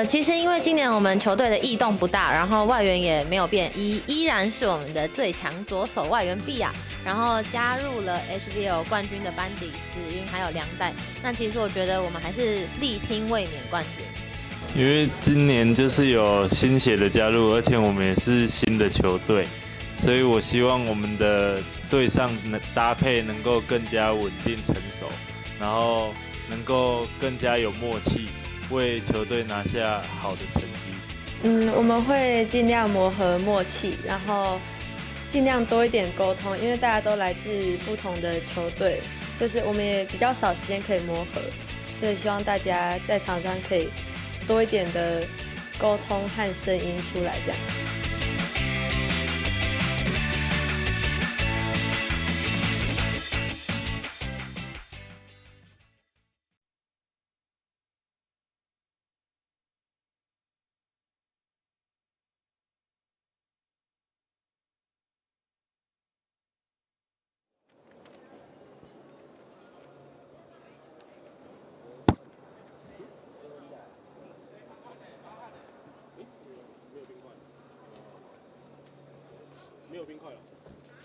其实因为今年我们球队的异动不大，然后外援也没有变，依然是我们的最强左手外援毕亚，然后加入了 HBL 冠军的班底，子云还有梁代。那其实我觉得我们还是力拼卫冕冠军。因为今年就是有新血的加入，而且我们也是新的球队，所以我希望我们的队上搭配能够更加稳定成熟，然后能够更加有默契。为球队拿下好的成绩。我们会尽量磨合默契，然后尽量多一点沟通，因为大家都来自不同的球队，就是我们也比较少时间可以磨合，所以希望大家在场上可以多一点的沟通和声音出来这样。没有冰块了，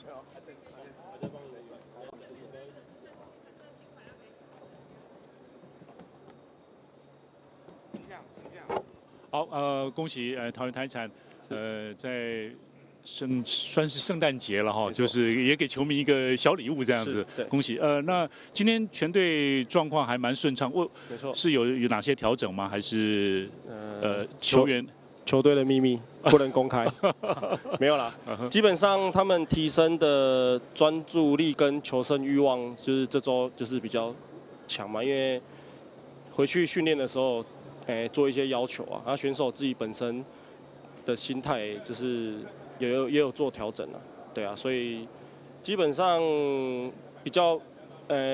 没有，还在帮人员。好，恭喜桃园台产，在算是圣诞节了哈，就是也给球迷一个小礼物这样子，对，恭喜。那今天全队状况还蛮顺畅，没错，是有哪些调整吗？还是球员？球队的秘密不能公开，没有啦。基本上他们提升的专注力跟求胜欲望，就是这周就是比较强嘛，因为回去训练的时候，做一些要求啊，然后选手自己本身的心态就是也有做调整啊，对啊，所以基本上比较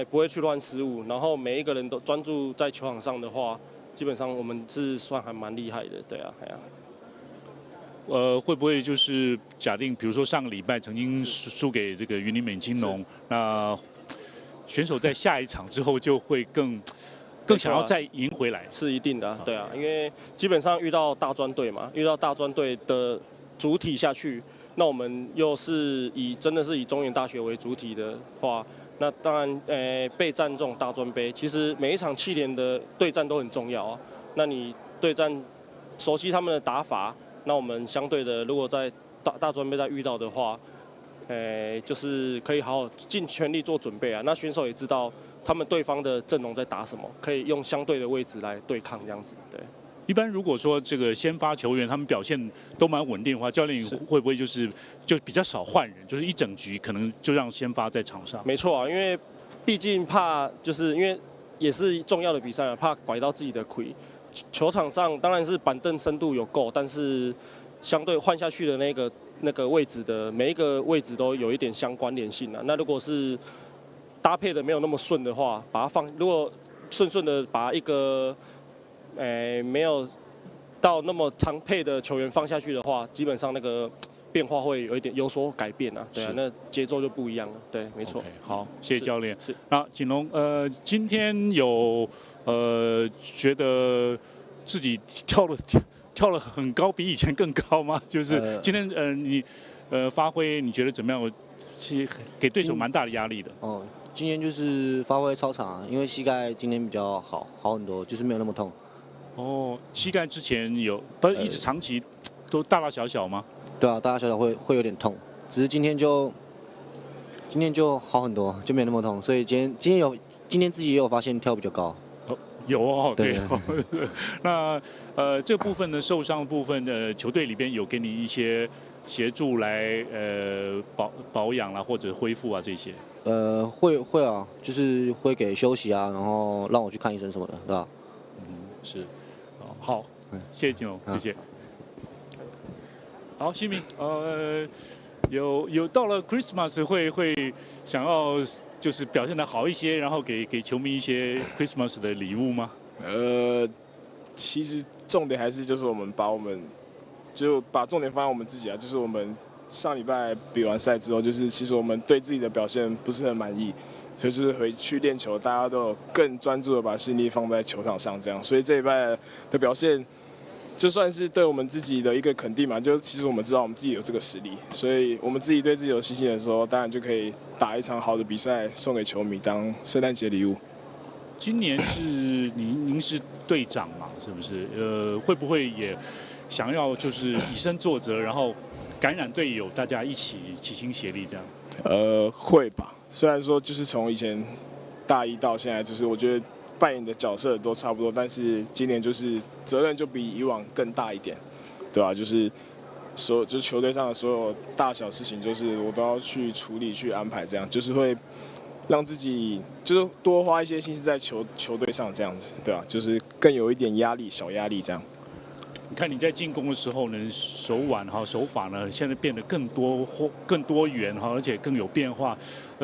不会去乱失误，然后每一个人都专注在球场上的话，基本上我们是算还蛮厉害的，对啊，会不会就是假定，比如说上个礼拜曾经输给这个云林美金农，那选手在下一场之后就会更想要再赢回来？是一定的啊，对啊，因为基本上遇到大专队嘛，遇到大专队的主体下去，那我们又是真的是以中原大学为主体的话，那当然备战这种大专杯，其实每一场7连的对战都很重要啊。那你对战熟悉他们的打法。那我们相对的，如果在大专杯再遇到的话，就是可以好好尽全力做准备啊。那选手也知道他们对方的阵容在打什么，可以用相对的位置来对抗这样子。对，一般如果说这个先发球员他们表现都蛮稳定的话，教练会不会就比较少换人，就是一整局可能就让先发在场上？没错啊，因为毕竟怕就是因为也是重要的比赛啊，怕拐到自己的亏。球场上当然是板凳深度有够，但是相对换下去的那个位置的每一个位置都有一点相关联性啊。那如果是搭配的没有那么顺的话，如果顺的把一个没有到那么常配的球员放下去的话，基本上那个变化会有所改变啊。对啊，那节奏就不一样了。对，没错。好，谢谢教练。是。那锦龙，今天有觉得自己跳了很高，比以前更高吗？就是今天你发挥你觉得怎么样？是给对手蛮大的压力的。哦，今天就是发挥超常啊，因为膝盖今天比较好很多，就是没有那么痛。哦，膝盖之前不是一直长期都大大小小吗？对啊，大大小小会有点痛，只是今天就好很多，就没那么痛，所以今天自己也有发现跳比较高。有哦，对。那这个部分呢，受伤部分的球队里边有给你一些协助来保养啦，或者恢复啊这些。会啊，就是会给休息啊，然后让我去看医生什么的，对吧？是。好，谢谢金龙，谢谢。好，新民，有到了 Christmas 会想要就是表现得好一些，然后给球迷一些 Christmas 的礼物吗？其实重点还是就是我们把重点放在我们自己啊，就是我们上礼拜比完赛之后，就是其实我们对自己的表现不是很满意，就是回去练球，大家都有更专注的把心力放在球场上，这样，所以这一拜的表现。就算是对我们自己的一个肯定嘛，就其实我们知道我们自己有这个实力，所以我们自己对自己有信心的时候，当然就可以打一场好的比赛送给球迷当圣诞节礼物。今年是您是队长嘛，是不是？会不会也想要就是以身作则，然后感染队友，大家一起齐心协力这样？会吧。虽然说就是从以前大一到现在，就是我觉得。扮演的角色都差不多，但是今年就是责任就比以往更大一点，对吧？就是球队上的所有大小事情，就是我都要去处理、去安排，这样就是会让自己就是多花一些心思在球队上，这样子，对吧？就是更有一点压力，小压力这样。你看你在进攻的时候呢，手腕手法呢，现在变得更多元而且更有变化。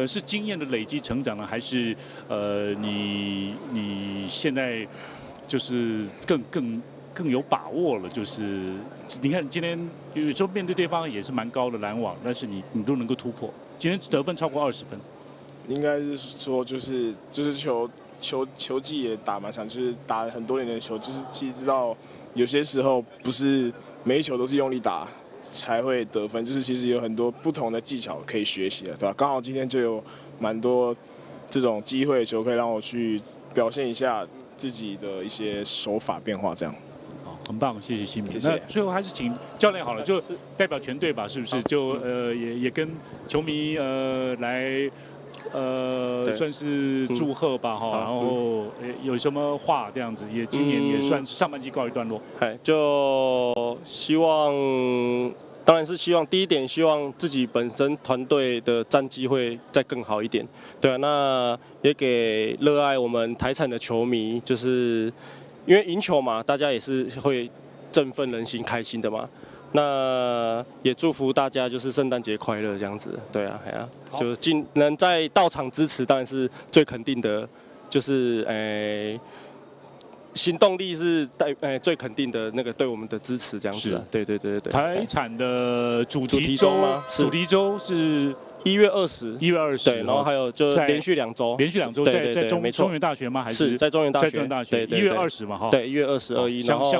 是经验的累积成长呢，还是你现在就是更有把握了？就是你看今天有时候面对对方也是蛮高的拦网，但是你都能够突破。今天得分超过20分，应该是说就是球技也打蛮长，就是打了很多年的球，就是其实知道有些时候不是每一球都是用力打才会得分，就是其实有很多不同的技巧可以学习的，对吧？刚好今天就有蛮多这种机会球可以让我去表现一下自己的一些手法变化，这样。很棒，谢谢新民。谢谢。那最后还是请教练好了，就代表全队吧，是不是？就也跟球迷来算是祝贺吧哈，然后有什么话这样子，也今年也算上半季告一段落。就希望，当然是希望第一点，希望自己本身团队的战绩会再更好一点。对啊，那也给热爱我们台产的球迷，就是因为赢球嘛，大家也是会振奋人心、开心的嘛。那也祝福大家就是圣诞节快乐这样子，对啊，就能在到场支持，当然是最肯定的，就是行动力是最肯定的那个对我们的支持这样子啊，对。台产的主题周吗？主题周是1月20，对，然后还有就连续2周，在中原大学吗？还是在中原大学？对，1月20嘛，哈。对，1月20、21，然后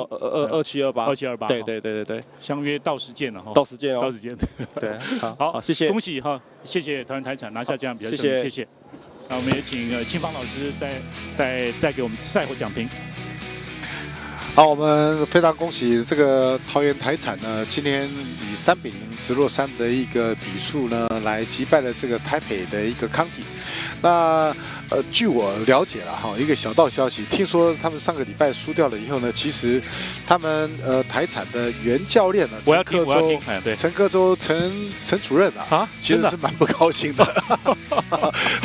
27、28，对，相约到时见了哈。到时见。对，好，谢谢，恭喜哈，谢谢桃园台产拿下这样比赛胜利，谢谢。那我们也请庆芳老师带给我们赛后讲评。好，我们非常恭喜这个桃园台产呢，今天以3-0直落3的一个比数呢，来击败了这个台北的一个康体。那据我了解了哈，一个小道消息，听说他们上个礼拜输掉了以后呢，其实他们台产的原教练呢，陈科洲陈主任啊，其实是蛮不高兴的。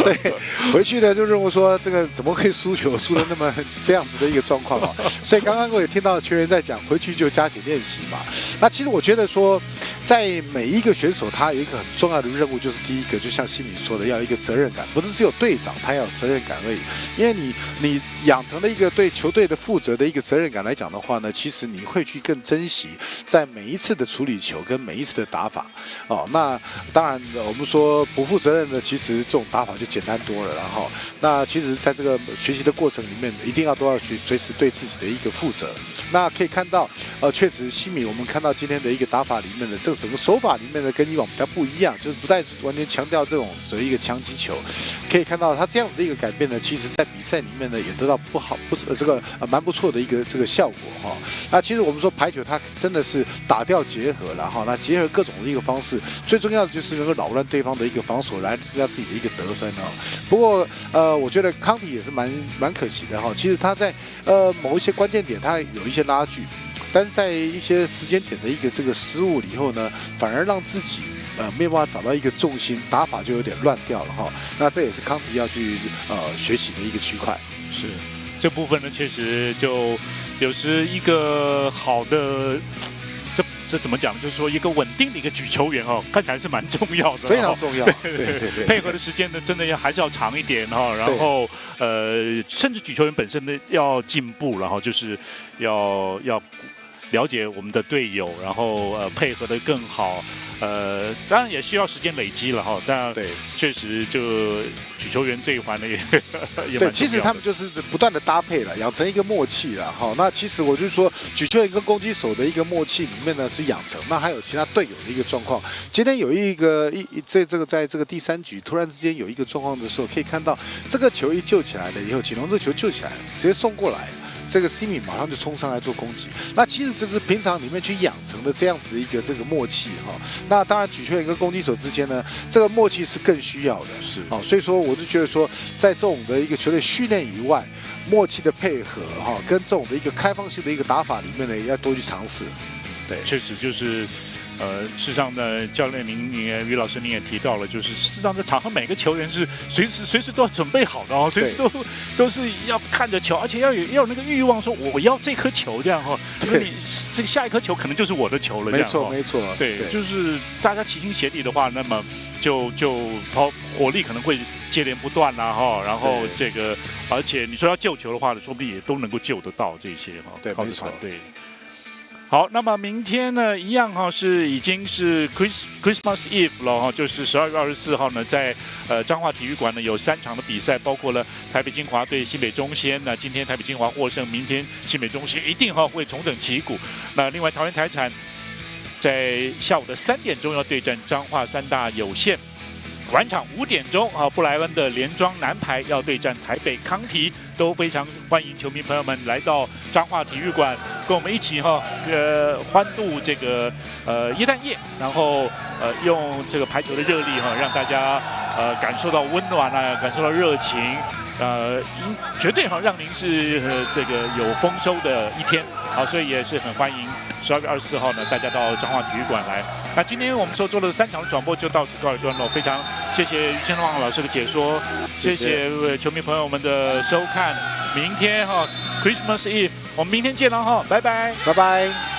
对，回去呢就认为说这个怎么会输球输的那么这样子的一个状况啊？所以刚刚我也听到球员在讲，回去就加紧练习嘛。那其实我觉得说，在每一个选手他有一个很重要的任务，就是第一个，就像新民说的，要有一个责任感，不是只有队长他要有责任感而已。因为你养成了一个对球队的负责的一个责任感来讲的话呢，其实你会去更珍惜在每一次的处理球跟每一次的打法。哦，那当然我们说不负责任的，其实这种打法就简单多了。然后，那其实在这个学习的过程里面，一定都要随时对自己的一个负责。那可以看到，确实西米我们看到今天的一个打法里面的这整个手法里面呢，跟以往比较不一样，就是不再完全强调这种所谓一个强击球。可以看到他这样子的一个改变呢，其实在比赛里面呢也得到蛮不错的一个这个效果哈。那其实我们说排球它真的是打掉结合了哈，那结合各种的一个方式，最重要的就是能够扰乱对方的一个防守，来增加自己的一个得分哦。不过我觉得康体也是蛮可惜的哈。其实他在某一些关键点他有一些拉锯，但是在一些时间点的一个这个失误以后呢，反而让自己没有办法找到一个重心，打法就有点乱掉了哈。那这也是康体要去学习的一个区块。是这部分呢，确实就有时一个好的这怎么讲？就是说一个稳定的一个举球员哦，看起来是蛮重要的，非常重要。对，配合的时间呢，真的还是要长一点哈。然后甚至举球员本身呢要进步，然后就是要了解我们的队友，然后配合的更好。当然也需要时间累积了哈。但对，确实就举球员这一环呢也对，其实他们就是不断的搭配了，养成一个默契了哈。那其实我就说，举球员跟攻击手的一个默契里面呢是养成，那还有其他队友的一个状况。今天有在这个第3局突然之间有一个状况的时候，可以看到这个球一救起来了以后，锦龙这球救起来了，直接送过来。这个西米马上就冲上来做攻击，那其实这是平常里面去养成的这样子的一个这个默契哈。那当然举球员跟攻击手之间呢，这个默契是更需要的，是啊。所以说我就觉得说，在这种的一个球队训练以外，默契的配合哈，跟这种的一个开放性的一个打法里面呢，也要多去尝试。对，确实就是事实上呢，教练于老师您也提到了，就是事实上这场上每个球员是随时都要准备好的哦，随时都是要看着球，而且要有那个欲望，说我要这颗球这样哈，因为你这个下一颗球可能就是我的球了，这样没错，对，就是大家齐心协力的话，那么就火力可能会接连不断啦哈，然后这个而且你说要救球的话，说不定也都能够救得到这些哈，对，没错，对。好，那么明天呢，一样哈已经是 Christmas Eve 了哈，就是12月24号呢，在彰化体育馆呢有3场的比赛，包括了台北精华对新北中仙。那今天台北精华获胜，明天新北中仙一定会重整旗鼓。那另外桃园台产在下午的3点钟要对战彰化三大有限。晚场5点钟啊，布莱恩的联庄男排要对战台北康体，都非常欢迎球迷朋友们来到彰化体育馆，跟我们一起欢度这个耶诞夜，然后用这个排球的热力让大家感受到温暖啊，感受到热情，绝对让您是这个有丰收的一天，好，所以也是很欢迎12月24号呢，大家到彰化体育馆来。那今天我们所做的3场的转播就到此告一段落，非常谢谢于千旺老师的解说，谢谢球迷朋友们的收看。明天Christmas Eve， 我们明天见了哈，拜拜，拜拜。